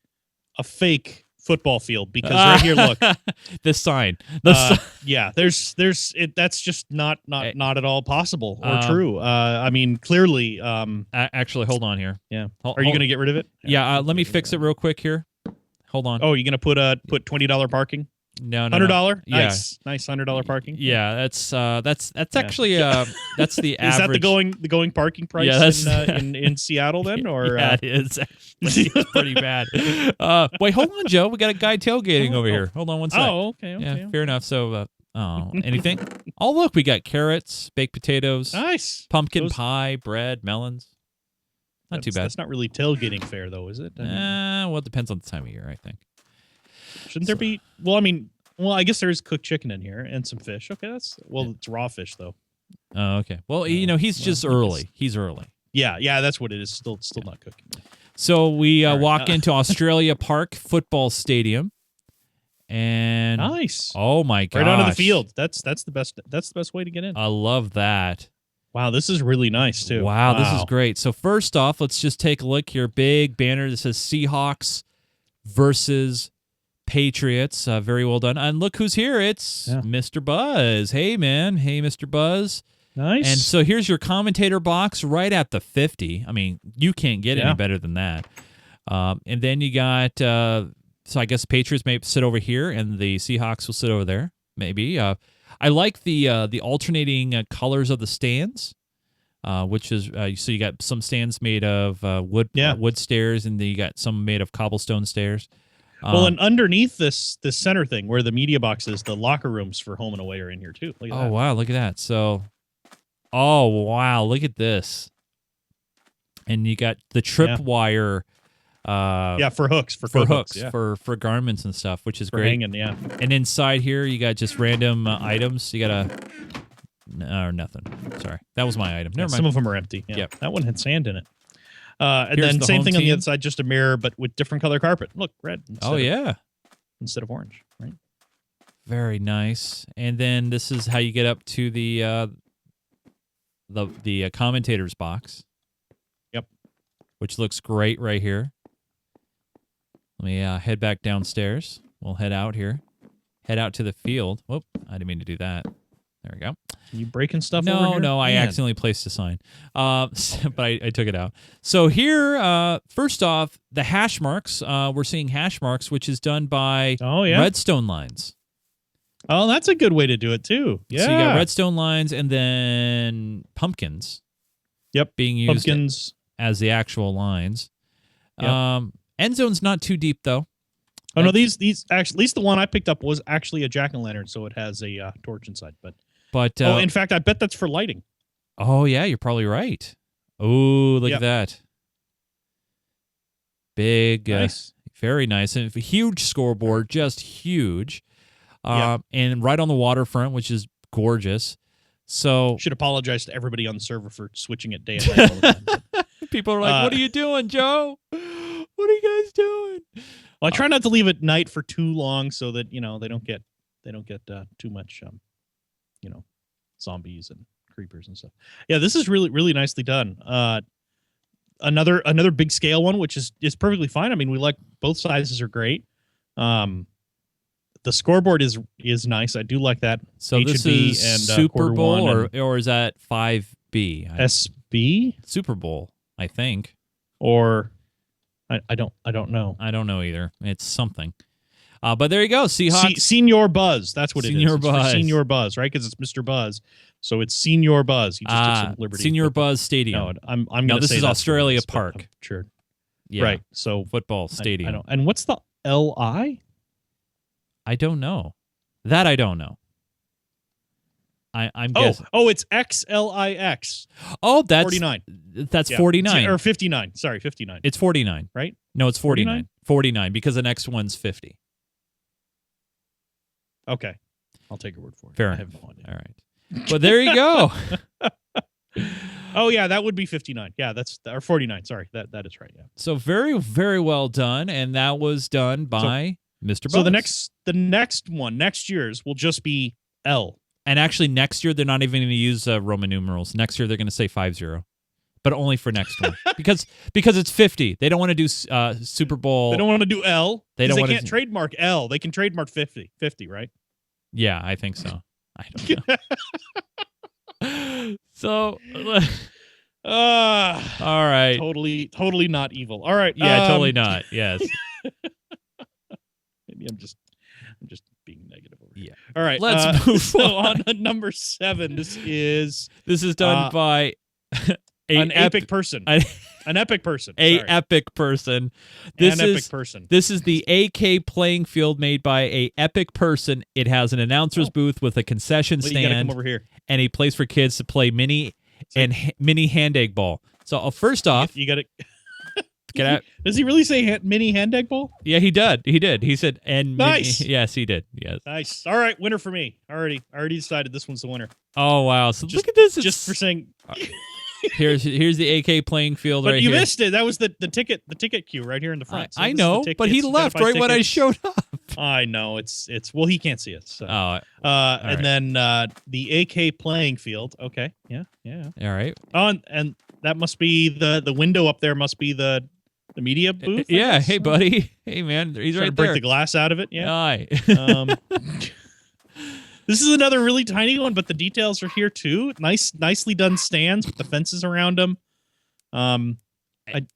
a fake football field, because right here, look. This sign. Yeah, that's just not at all possible or true. I mean, clearly... actually, hold on here. Yeah. Are you going to get rid of it? Yeah, let me fix it real quick here. Hold on. Oh, you're gonna put $20 parking? No. $100? Yeah. Nice $100 parking. Yeah, that's actually that's the average. Is that the going parking price in Seattle then? Or yeah, it is. It's pretty bad. Wait, hold on, Joe. We got a guy tailgating over here. Hold on one second. Oh, okay. Yeah, fair enough. So Oh, anything? Oh, look, we got carrots, baked potatoes, Nice. pumpkin pie, bread, melons. Not too bad. That's not really tailgating fare, though, is it? I mean, Well, it depends on the time of year, I think. shouldn't there be? Well, I mean, I guess there is cooked chicken in here and some fish. Okay, it's raw fish though. Oh, okay. Well, he's just early. He's early. Yeah, that's what it is. Still not cooking. So we walk into Australia Park Football Stadium, and Nice. Oh my gosh! Right onto the field. That's the best. That's the best way to get in. I love that. Wow, this is really nice too. Wow, this is great. So first off, let's just take a look here. Big banner that says Seahawks versus Patriots. Very well done. And look who's here. It's Mr. Buzz. Hey, man. Hey, Mr. Buzz. Nice. And so here's your commentator box right at the 50. I mean, you can't get any better than that. And then you got, so I guess Patriots may sit over here and the Seahawks will sit over there, maybe. I like the alternating colors of the stands, which is, so you got some stands made of wood stairs and then you got some made of cobblestone stairs. Well, and underneath this center thing where the media box is, the locker rooms for home and away are in here too. Look at that. Wow, look at that. So, oh wow, look at this. And you got the tripwire. For hooks, for hooks, yeah. for garments and stuff, which is for great. hanging, yeah. And inside here, you got just random items. You got or nothing. Sorry, that was my item. Never mind. Some of them are empty. Yeah. Yep. That one had sand in it. And Here's then the same home thing on the team. other side, just a mirror, but with different color carpet. Look, red. Instead of orange, right? Very nice. And then this is how you get up to the commentator's box. Yep. Which looks great right here. Let me head back downstairs. We'll head out here. Head out to the field. Whoop, I didn't mean to do that. There we go. You breaking stuff over here? No, I accidentally placed a sign. But I took it out. So here, first off, the hash marks. We're seeing hash marks, which is done by redstone lines. Oh, that's a good way to do it, too. Yeah. So you got redstone lines and then pumpkins. Yep. Being used pumpkins as the actual lines. Yep. End zone's not too deep, though. Oh, no, these actually, at least the one I picked up was actually a jack-o'-lantern, so it has a torch inside. But in fact, I bet that's for lighting. Oh, yeah, you're probably right. Oh, look at that. Big, nice. Very nice. And a huge scoreboard, just huge. And right on the waterfront, which is gorgeous. So should apologize to everybody on the server for switching it day and night all the time. People are like, what are you doing, Joe? What are you guys doing? Well, I try not to leave at night for too long so that, they don't get too much, zombies and creepers and stuff. Yeah, this is really, really nicely done. Another big scale one, which is perfectly fine. I mean, we like both sizes are great. The scoreboard is nice. I do like that. So this is and, Super Bowl or is that 5B? SB? Super Bowl, I think. Or I don't know. I don't know either. It's something. But there you go. Seahawks. Senior Buzz. That's what Senior it is. Buzz. Senior Buzz, right? Because it's Mr. Buzz. So it's Senior Buzz. He just took some liberty. Senior Buzz Stadium. No, I'm going to say this is Australia Park. Sure. Yeah. Right. So football stadium. I don't. And what's the LI? I don't know. That I don't know. I'm guessing. Oh, it's XLIX. Oh, that's 49. That's 49 or 59. Sorry, 59. It's 49, right? No, it's 49. 49 because the next one's 50. Okay, I'll take your word for it. Fair I enough. have no idea. All right, but there you go. Oh yeah, that would be 59. Yeah, that's or 49. Sorry, that is right. Yeah. So very, very well done, and that was done by Mr. Buzz. So the next one, next year's will just be L. And actually, next year they're not even going to use Roman numerals. Next year they're going to say 50, but only for next one because it's 50. They don't want to do Super Bowl. They don't want to do L. They can't trademark L. They can trademark 50, right? Yeah, I think so. I don't know. So, all right. Totally not evil. All right. Yeah, totally not. Yes. Maybe I'm just being negative over here. Yeah. All right. Let's move so on number 7. This is done by an epic person. An An epic person. A Sorry. epic person. Epic person. This is the AK playing field made by a epic person. It has an announcer's booth with a concession Well, you gotta stand come over here. and a place for kids to play mini hand egg ball. So first off, You got to. can I, Does he really say mini hand egg ball? yeah, he did. He did. He said, and Nice. yes, he did. Yes. Nice. All right, winner for me. I already decided this one's the winner. Oh wow. So look at this. Just for saying. Here's the AK playing field But right you here. missed it. That was the ticket queue right here in the front. So I this is know, the but he tickets. You left gotta buy right when I tickets. showed up. I know it's well he can't see us. So. Oh, And then the AK playing field. Okay. Yeah. all right. Oh, and that must be the window up there. Must be the media booth. I Yeah. guess? Hey, buddy. Hey, man. He's Trying right to break there. the glass out of it. Yeah. Aye. This is another really tiny one, but the details are here too. Nicely done stands with the fences around them.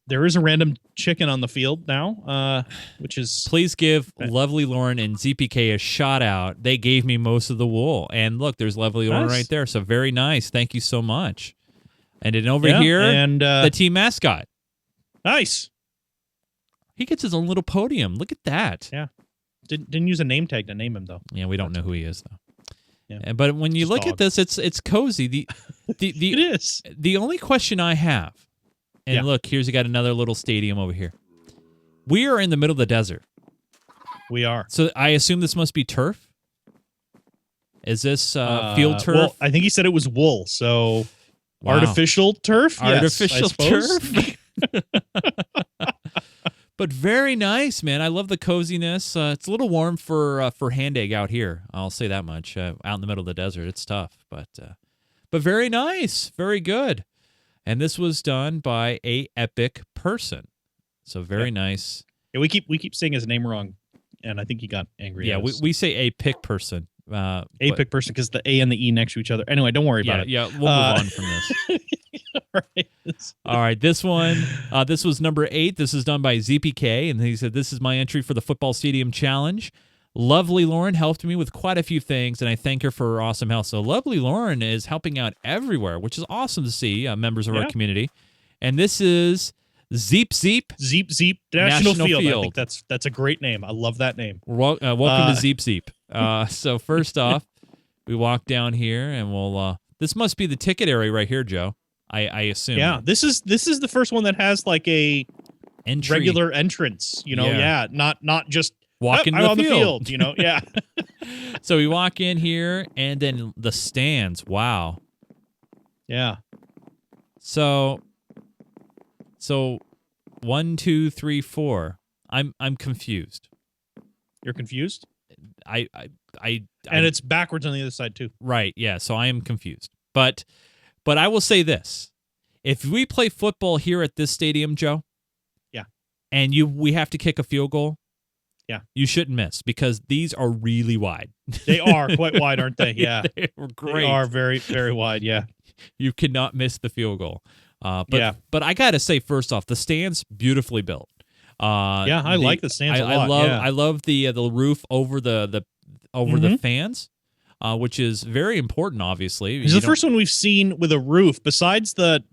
There is a random chicken on the field now, which is Please give Lovely Lauren and ZPK a shout out. They gave me most of the wool. And look, there's Lovely Lauren Nice. right there. So very nice. Thank you so much. And then over Yeah, here, and the team mascot. nice. He gets his own little podium. Look at that. Yeah. Didn't use a name tag to name him though. Yeah, we don't know who he is though. Yeah. But when you Just look dog. at this, it's cozy. The It is. The only question I have, and Yeah. look, here's you got another little stadium over here. We are in the middle of the desert, We are. so I assume this must be turf. Is this field turf? Well, I think he said it was wool. So Wow. artificial turf. Yes, I Artificial suppose. turf. But very nice, man. I love the coziness. It's a little warm for hand egg out here. I'll say that much. Out in the middle of the desert, it's tough, but very nice, very good. And this was done by a epic person, so very nice. Yeah, we keep saying his name wrong, and I think he got angry. Yeah, at us. we say a pick person. Apic person because the A and the E next to each other. Anyway, don't worry about it. Yeah, we'll move on from this. Right. All right, this one, this was number 8. This is done by ZPK, and he said, this is my entry for the Football Stadium Challenge. Lovely Lauren helped me with quite a few things, and I thank her for her awesome help. So Lovely Lauren is helping out everywhere, which is awesome to see, members of our community. And this is Zeep Zeep. Zeep Zeep National Field. I Field. think that's a great name. I love that name. Welcome to Zeep Zeep. So first off, we walk down here, and we'll. This must be the ticket area right here, Joe. I assume. Yeah, this is the first one that has like a Entry. regular entrance. You know, Yeah. not just Walk into I'm the on field. the field. You know, yeah. So we walk in here, and then the stands. Wow. Yeah. So 1, 2, 3, 4. I'm confused. You're confused, I and it's backwards on the other side too. right. Yeah. So I am confused. But I will say this: if we play football here at this stadium, Joe, Yeah. and we have to kick a field goal, Yeah. you shouldn't miss because these are really wide. They are quite wide, aren't they? Yeah. They were great. They are very, very wide. Yeah. You cannot miss the field goal. Yeah. But I gotta say, first off, the stands beautifully built. Yeah, I like the stands a lot, yeah. I love the roof over the fans, which is very important. Obviously, It's the first one we've seen with a roof, besides the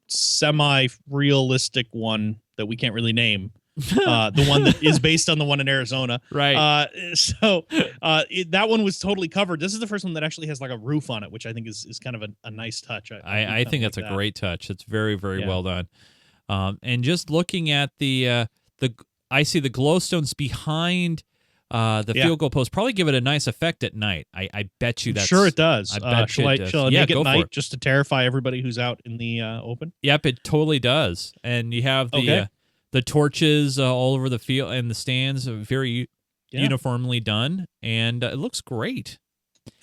semi-realistic one that we can't really name. The one that is based on the one in Arizona. Right. That one was totally covered. This is the first one that actually has like a roof on it, which I think is kind of a nice touch. I think that's a great touch. It's very, very Yeah. well done. And just looking at I see the glowstones behind the field goal post probably give it a nice effect at night. I bet you that's sure it does. I bet Shall I does. make go it for night it. just to terrify everybody who's out in the open? Yep, it totally does. And you have the torches all over the field and the stands are very uniformly done, and it looks great.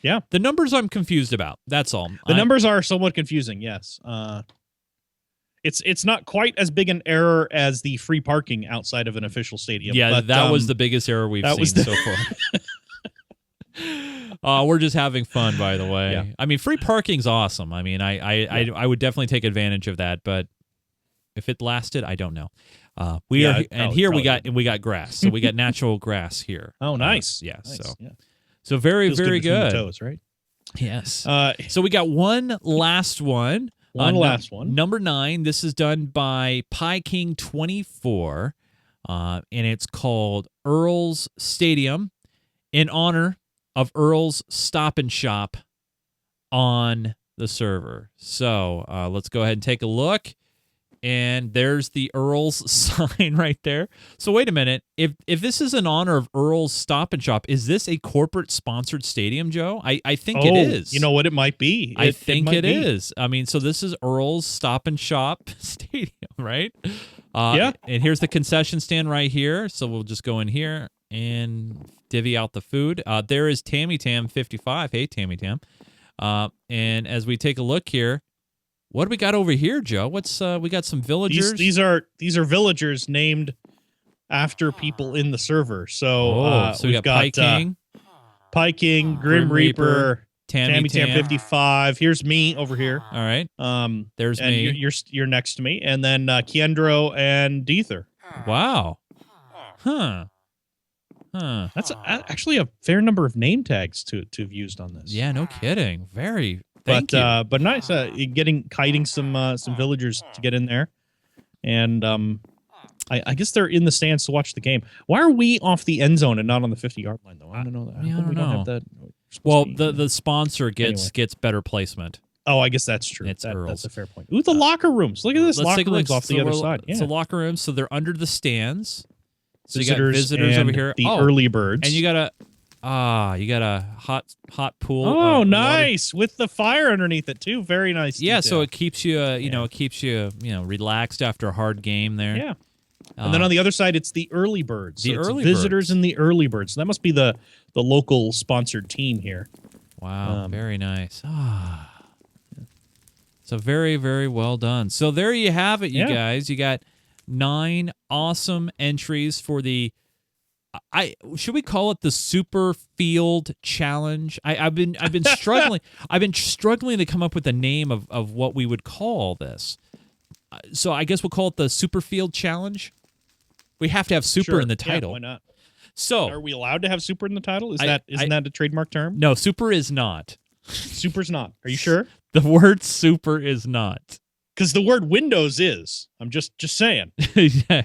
Yeah. The numbers I'm confused about. That's all. The numbers are somewhat confusing, yes. It's not quite as big an error as the free parking outside of an official stadium. Yeah, but, that was the biggest error we've seen so far. We're just having fun, by the way. Yeah. I mean, free parking's awesome. I mean, I would definitely take advantage of that, but if it lasted, I don't know. We got grass, so we got natural grass here. Oh, nice. Yeah. Nice, So yeah. so very Feels very between the good. toes, right? Yes. So we got one last one. Last one. Number 9. This is done by Pie King 24, and it's called Earl's Stadium in honor of Earl's Stop and Shop on the server. So let's go ahead and take a look. And there's the Earl's sign right there. So wait a minute. If this is in honor of Earl's Stop and Shop, is this a corporate sponsored stadium, Joe? I think it is. You know what? It might be. I think it is. I mean, so this is Earl's Stop and Shop Stadium, right? Yeah. And here's the concession stand right here. So we'll just go in here and divvy out the food. There is Tammy Tam 55. Hey, Tammy Tam. And as we take a look here, what do we got over here, Joe? We got some villagers. These are villagers named after people in the server. So, so we got Pie King, Pie King, Grim Reaper, Tammy Tam 55. Here's me over here. All right. There's and me. You're next to me, and then Kiendro and Deether. Wow. Huh. That's actually a fair number of name tags to have used on this. Yeah, no kidding. Thank you. But nice. Kiting some villagers to get in there, and I guess they're in the stands to watch the game. Why are we off the end zone and not on the 50-yard line though? I don't know that. Yeah, I don't we know. don't have that. Well, the sponsor gets better placement. Oh, I guess that's true. It's Earl's. That's a fair point. Ooh, the locker rooms. Look at this. Let's Locker take a look. rooms off the other side. Yeah. So locker rooms. So they're under the stands. So Visitors, you got visitors and over here. The early birds. And you got a hot pool. Oh, of nice with the fire underneath it too. Very nice. Yeah, detail. so it keeps you, it keeps you, relaxed after a hard game there. Yeah. And then on the other side, it's the early birds. The So it's early visitors birds. and the early birds. So that must be the local sponsored team here. Wow, very nice. So very, very well done. So there you have it, you guys. You got 9 awesome entries for the. Should we call it the Super Field Challenge? I've been struggling. I've been struggling to come up with a name of what we would call this. So I guess we'll call it the Super Field Challenge. We have to have super in the title. Yeah, why not? So are we allowed to have super in the title? Isn't that a trademark term? No, super is not. Super's not. Are you sure? The word super is not. Because the word Windows is. I'm just saying. Yeah.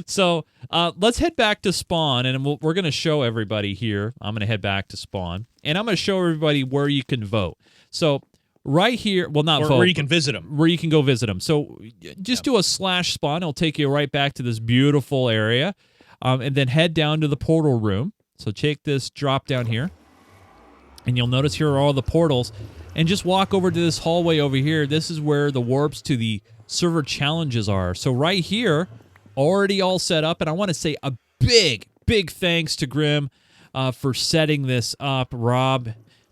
So let's head back to Spawn, and we're going to show everybody here. I'm going to head back to Spawn, and I'm going to show everybody where you can vote. So right here, well, not vote. Where you can visit them. Where you can go visit them. So just do a /Spawn. It'll take you right back to this beautiful area, and then head down to the portal room. So take this drop down here, and you'll notice here are all the portals. And just walk over to this hallway over here. This is where the warps to the server challenges are. So right here, already all set up. And I want to say a big, big thanks to Grim for setting this up. Rob,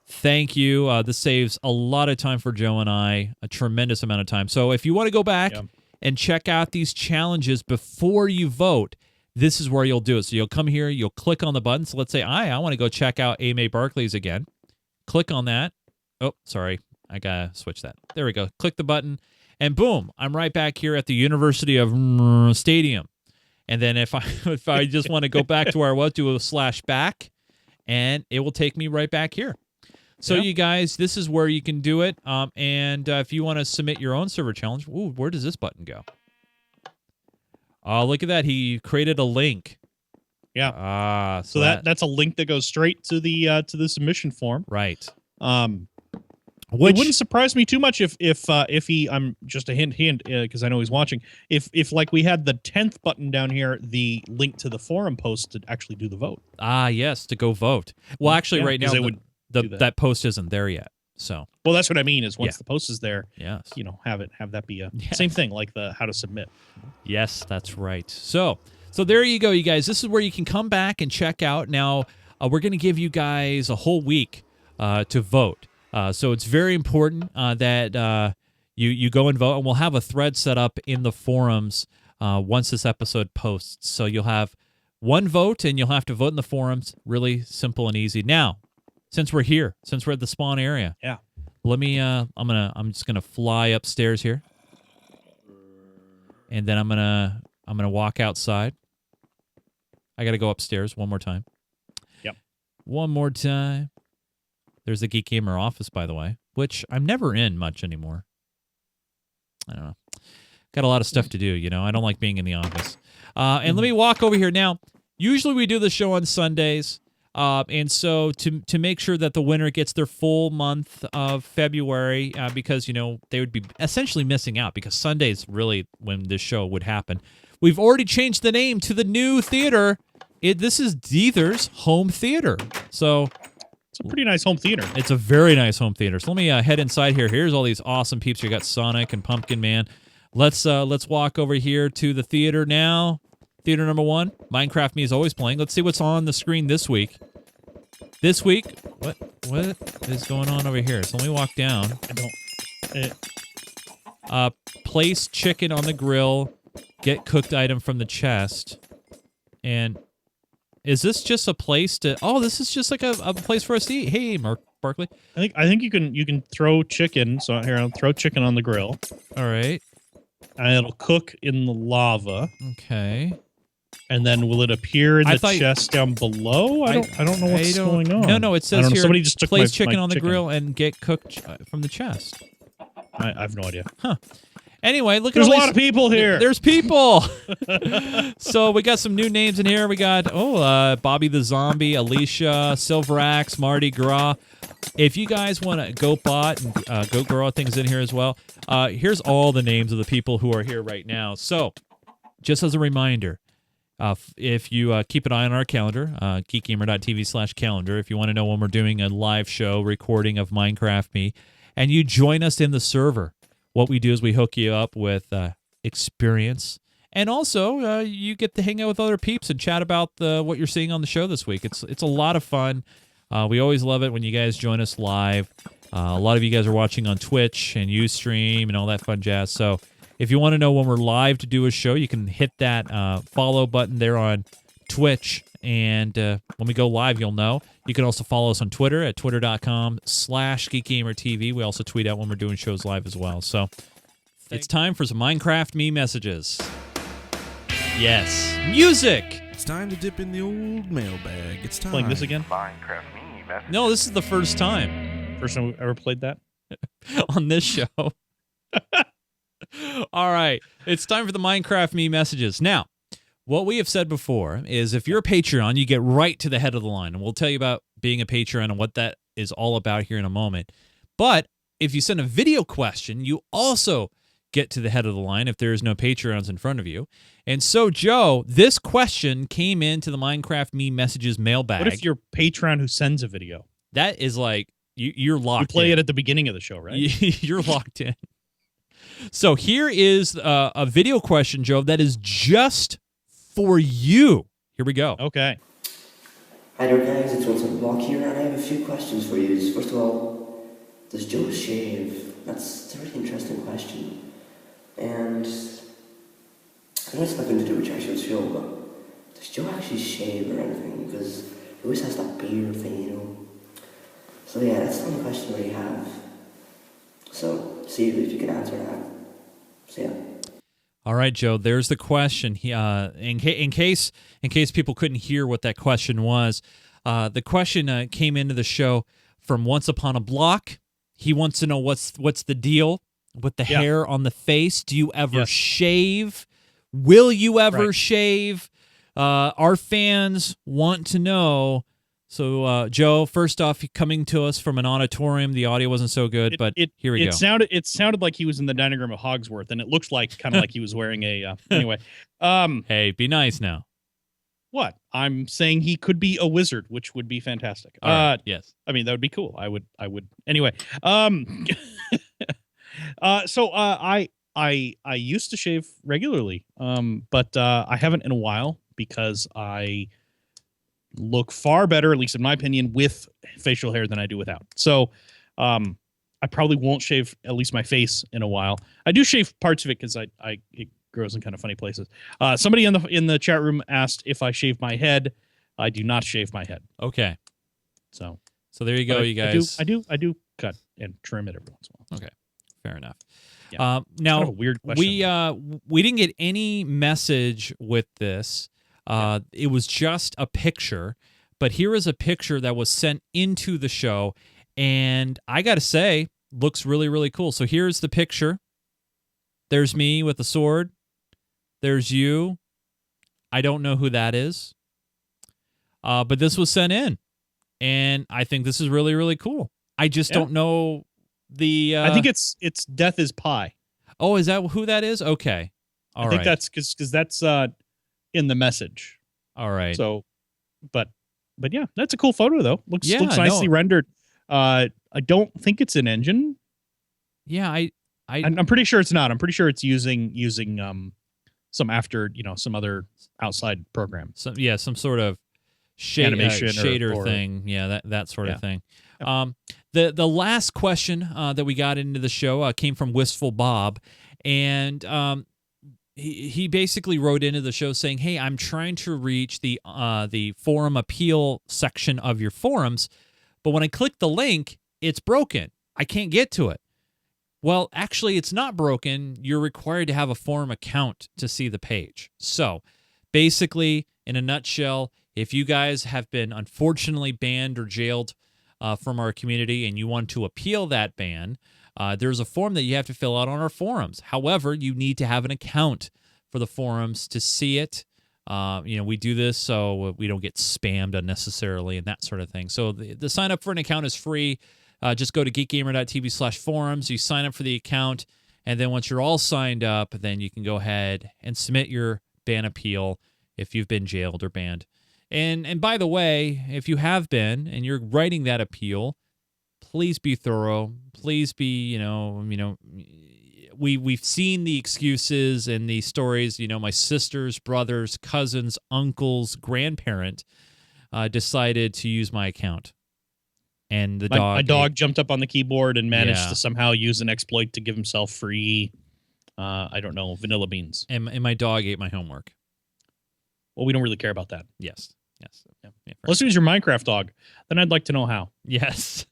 thank you. This saves a lot of time for Joe and I, a tremendous amount of time. So if you want to go back and check out these challenges before you vote, this is where you'll do it. So you'll come here, you'll click on the button. So let's say I want to go check out A.May Barclays again. Click on that. Oh, sorry. I got to switch that. There we go. Click the button, and boom, I'm right back here at the University of Stadium. And then if I just want to go back to where I was, do a /back, and it will take me right back here. So you guys, this is where you can do it. And if you want to submit your own server challenge, ooh, where does this button go? Oh, look at that. He created a link. Yeah. So that's a link that goes straight to the submission form. Right. It wouldn't surprise me too much if he, I'm just a hint because I know he's watching. If like we had the 10th button down here, the link to the forum post to actually do the vote. Yes, to go vote. Well, actually, right now that post isn't there yet. So well, that's what I mean is once the post is there, yes, have that be a same thing like the how to submit. Yes, that's right. So there you go, you guys. This is where you can come back and check out. Now we're going to give you guys a whole week to vote. So it's very important that you go and vote, and we'll have a thread set up in the forums once this episode posts. So you'll have one vote, and you'll have to vote in the forums. Really simple and easy. Now, since we're here, since we're at the spawn area, let me. I'm just gonna fly upstairs here, and then I'm gonna walk outside. I gotta go upstairs one more time. Yep. One more time. There's the Geek Gamer office, by the way, which I'm never in much anymore. I don't know. Got a lot of stuff to do, you know. I don't like being in the office. And let me walk over here. Now, usually we do the show on Sundays. And so to make sure that the winner gets their full month of February, because, you know, they would be essentially missing out because Sunday is really when this show would happen. We've already changed the name to the new theater. This is Deether's Home Theater. So it's a pretty nice home theater. It's a very nice home theater. So let me head inside here. Here's all these awesome peeps. You got Sonic and Pumpkin Man. Let's walk over here to the theater now. Theater number 1. Minecraft Me is always playing. Let's see what's on the screen this week. This week, what is going on over here? So let me walk down. Place chicken on the grill. Get cooked item from the chest. And is this just a place to? Oh, this is just like a place for us to eat. Hey, Mark Barkley. I think you can throw chicken. So here, I'll throw chicken on the grill. All right. And it'll cook in the lava. Okay. And then will it appear in the chest down below? I don't know what's going on. No, it says here, somebody just took place my chicken on the grill and get cooked from the chest. I have no idea. Huh. Anyway, look at There's a lot of people here. There's people. So we got some new names in here. We got, Bobby the Zombie, Alicia, Silver Axe, Mardi Gras. If you guys want to go bot and go grow things in here as well, here's all the names of the people who are here right now. So just as a reminder, if you keep an eye on our calendar, geekgamer.tv/calendar, if you want to know when we're doing a live show recording of Minecraft Me, and you join us in the server, what we do is we hook you up with experience, and also you get to hang out with other peeps and chat about what you're seeing on the show this week. It's a lot of fun. We always love it when you guys join us live. A lot of you guys are watching on Twitch and Ustream and all that fun jazz. So if you want to know when we're live to do a show, you can hit that follow button there on Twitch, and when we go live, you'll know. You can also follow us on Twitter at twitter.com/geekgamertv. We also tweet out when we're doing shows live as well. So it's time for some Minecraft Me messages. Yes, music. It's time to dip in the old mailbag. It's time. Playing this again? Minecraft Me messages. No, this is the first time. First time we've ever played that? On this show. All right, it's time for the Minecraft Me messages. Now, what we have said before is if you're a Patreon, you get right to the head of the line, and we'll tell you about being a Patreon and what that is all about here in a moment. But if you send a video question, you also get to the head of the line if there is no Patreons in front of you. And so, Joe, this question came into the Minecraft Me messages mailbag. What if you're a Patreon who sends a video? That is like, you're locked in. You play it at the beginning of the show, right? You're locked in. So here is a video question, Joe, that is just for you. Here we go. Okay. Hi there, guys. It's What's Up Block here, and I have a few questions for you. First of all, does Joe shave? That's a really interesting question. And I know it's nothing to do with your actual show, but does Joe actually shave or anything? Because he always has that beard thing, you know. So yeah, that's the only question I really have. So see if you can answer that. So yeah. All right, Joe. There's the question. In case people couldn't hear what that question was, the question came into the show from Once Upon a Block. He wants to know what's the deal with the hair on the face. Do you ever shave? Will you ever shave? Our fans want to know. So, Joe, first off, coming to us from an auditorium, the audio wasn't so good, but here we go. It sounded like he was in the dining room of Hogsworth, and it looked like kind of like he was wearing a. Anyway, hey, be nice now. What? I'm saying he could be a wizard, which would be fantastic. Yes, I mean that would be cool. I would. Anyway, so I used to shave regularly, but I haven't in a while because I look far better, at least in my opinion, with facial hair than I do without. So I probably won't shave at least my face in a while. I do shave parts of it because it grows in kind of funny places. Somebody in the chat room asked if I shave my head. I do not shave my head. Okay. So there you go, you guys. I do cut and trim it every once in a while. Okay. Fair enough. Yeah. Now, kind of a weird question. We didn't get any message with this. It was just a picture, but here is a picture that was sent into the show, And I got to say, looks really, really cool. So here's the picture. There's me with the sword. There's you. I don't know who that is. But this was sent in. And I think this is really, really cool. I just don't know the... I think it's Death is Pi. Oh, is that who that is? Okay. I think that's because that's in the message. All right. So, but yeah, that's a cool photo though. Looks nicely rendered. I don't think it's an engine. Yeah, I'm pretty sure it's not. I'm pretty sure it's using some some other outside program. Some sort of animation shader or thing. Yeah, that sort of thing. Yeah. The last question that we got into the show came from Wistful Bob, and he basically wrote into the show saying, "Hey, I'm trying to reach the forum appeal section of your forums, but when I click the link, it's broken. I can't get to it." Well, actually, it's not broken. You're required to have a forum account to see the page. So, basically, in a nutshell, if you guys have been unfortunately banned or jailed from our community and you want to appeal that ban, there's a form that you have to fill out on our forums. However, you need to have an account for the forums to see it. We do this so we don't get spammed unnecessarily and that sort of thing. So the sign up for an account is free. Just go to geekgamer.tv/forums. You sign up for the account, and then once you're all signed up, then you can go ahead and submit your ban appeal if you've been jailed or banned. And by the way, if you have been and you're writing that appeal, please be thorough. Please be, we've seen the excuses and the stories. My sisters, brothers, cousins, uncles, grandparent decided to use my account. And my dog jumped up on the keyboard and managed to somehow use an exploit to give himself free, vanilla beans. And my dog ate my homework. Well, we don't really care about that. Yes. Yeah, let's use your Minecraft dog. Then I'd like to know how. Yes.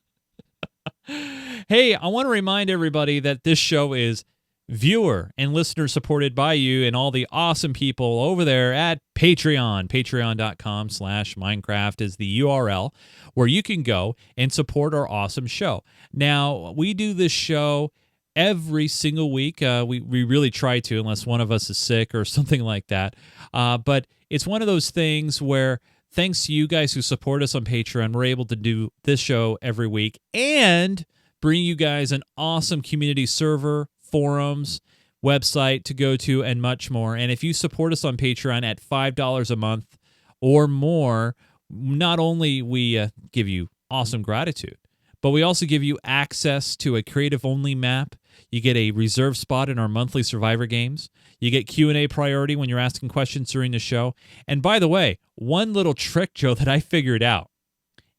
Hey, I want to remind everybody that this show is viewer and listener supported by you and all the awesome people over there at Patreon. Patreon.com/Minecraft is the URL where you can go and support our awesome show. Now, we do this show every single week. We really try to, unless one of us is sick or something like that. But it's one of those things where, thanks to you guys who support us on Patreon, we're able to do this show every week and bring you guys an awesome community server, forums, website to go to, and much more. And if you support us on Patreon at $5 a month or more, not only we give you awesome gratitude, but we also give you access to a creative-only map. You get a reserved spot in our monthly Survivor games. You get Q&A priority when you're asking questions during the show. And by the way, one little trick, Joe, that I figured out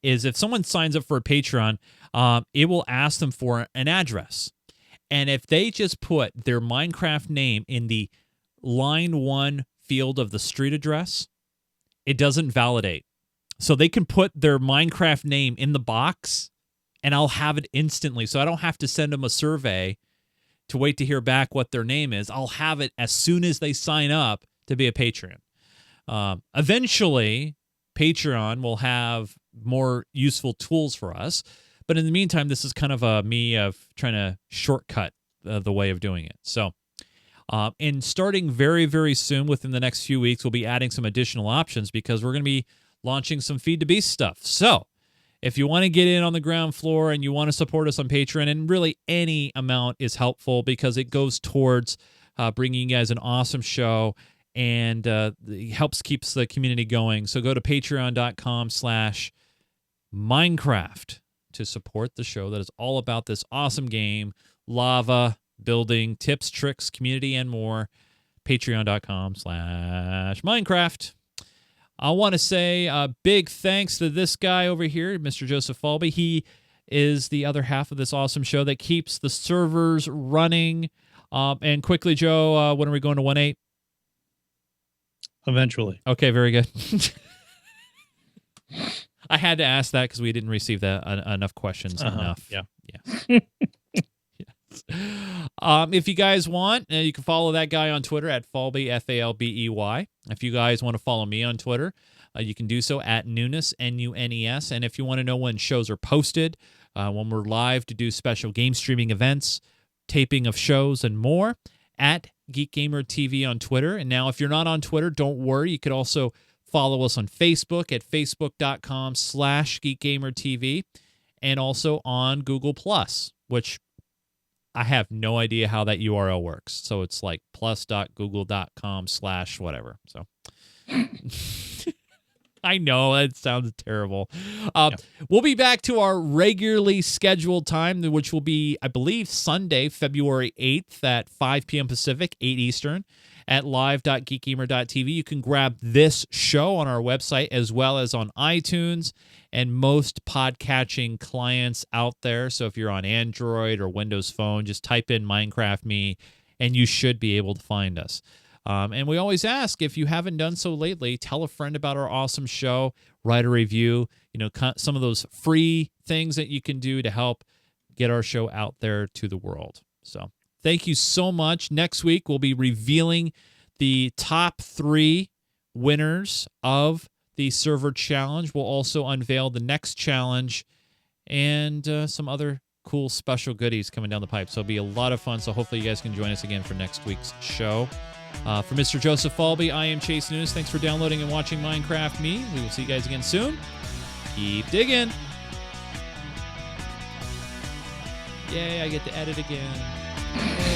is if someone signs up for a Patreon, it will ask them for an address. And if they just put their Minecraft name in the line 1 field of the street address, it doesn't validate. So they can put their Minecraft name in the box, and I'll have it instantly. So I don't have to send them a survey to wait to hear back what their name is. I'll have it as soon as they sign up to be a Patreon. Eventually, Patreon will have more useful tools for us. But in the meantime, this is kind of me trying to shortcut the way of doing it. So, and starting very, very soon, within the next few weeks, we'll be adding some additional options because we're going to be launching some Feed to Beast stuff. So, if you want to get in on the ground floor and you want to support us on Patreon, and really any amount is helpful because it goes towards bringing you guys an awesome show and it helps keeps the community going. So go to patreon.com/Minecraft to support the show that is all about this awesome game, lava, building, tips, tricks, community, and more. Patreon.com/Minecraft. I want to say a big thanks to this guy over here, Mr. Joseph Falbey. He is the other half of this awesome show that keeps the servers running. And quickly, Joe, when are we going to 1.8? Eventually. Okay, very good. I had to ask that because we didn't receive that enough questions enough. Yeah. Yes. If you guys want, you can follow that guy on Twitter at Falbey, Falbey. If you guys want to follow me on Twitter, you can do so at Nunes, Nunes. And if you want to know when shows are posted, when we're live to do special game streaming events, taping of shows, and more at Geek Gamer TV on Twitter. And now if you're not on Twitter, don't worry. You could also follow us on Facebook at facebook.com/GeekGamerTV and also on Google+, which I have no idea how that URL works. So it's like plus.google.com/whatever. So I know that sounds terrible. We'll be back to our regularly scheduled time, which will be, I believe, Sunday, February 8th at 5 p.m. Pacific, 8 Eastern, at live.geekgamer.tv. You can grab this show on our website as well as on iTunes and most podcatching clients out there. So if you're on Android or Windows Phone, just type in Minecraft Me, and you should be able to find us. And we always ask, if you haven't done so lately, tell a friend about our awesome show, write a review, some of those free things that you can do to help get our show out there to the world. So thank you so much. Next week, we'll be revealing the top 3 winners of the server challenge. We'll also unveil the next challenge and some other cool special goodies coming down the pipe. So it'll be a lot of fun. So hopefully you guys can join us again for next week's show. For Mr. Joseph Falbey, I am Chase Nunes. Thanks for downloading and watching Minecraft Me. We will see you guys again soon. Keep digging. Yay, I get to edit again. Yay.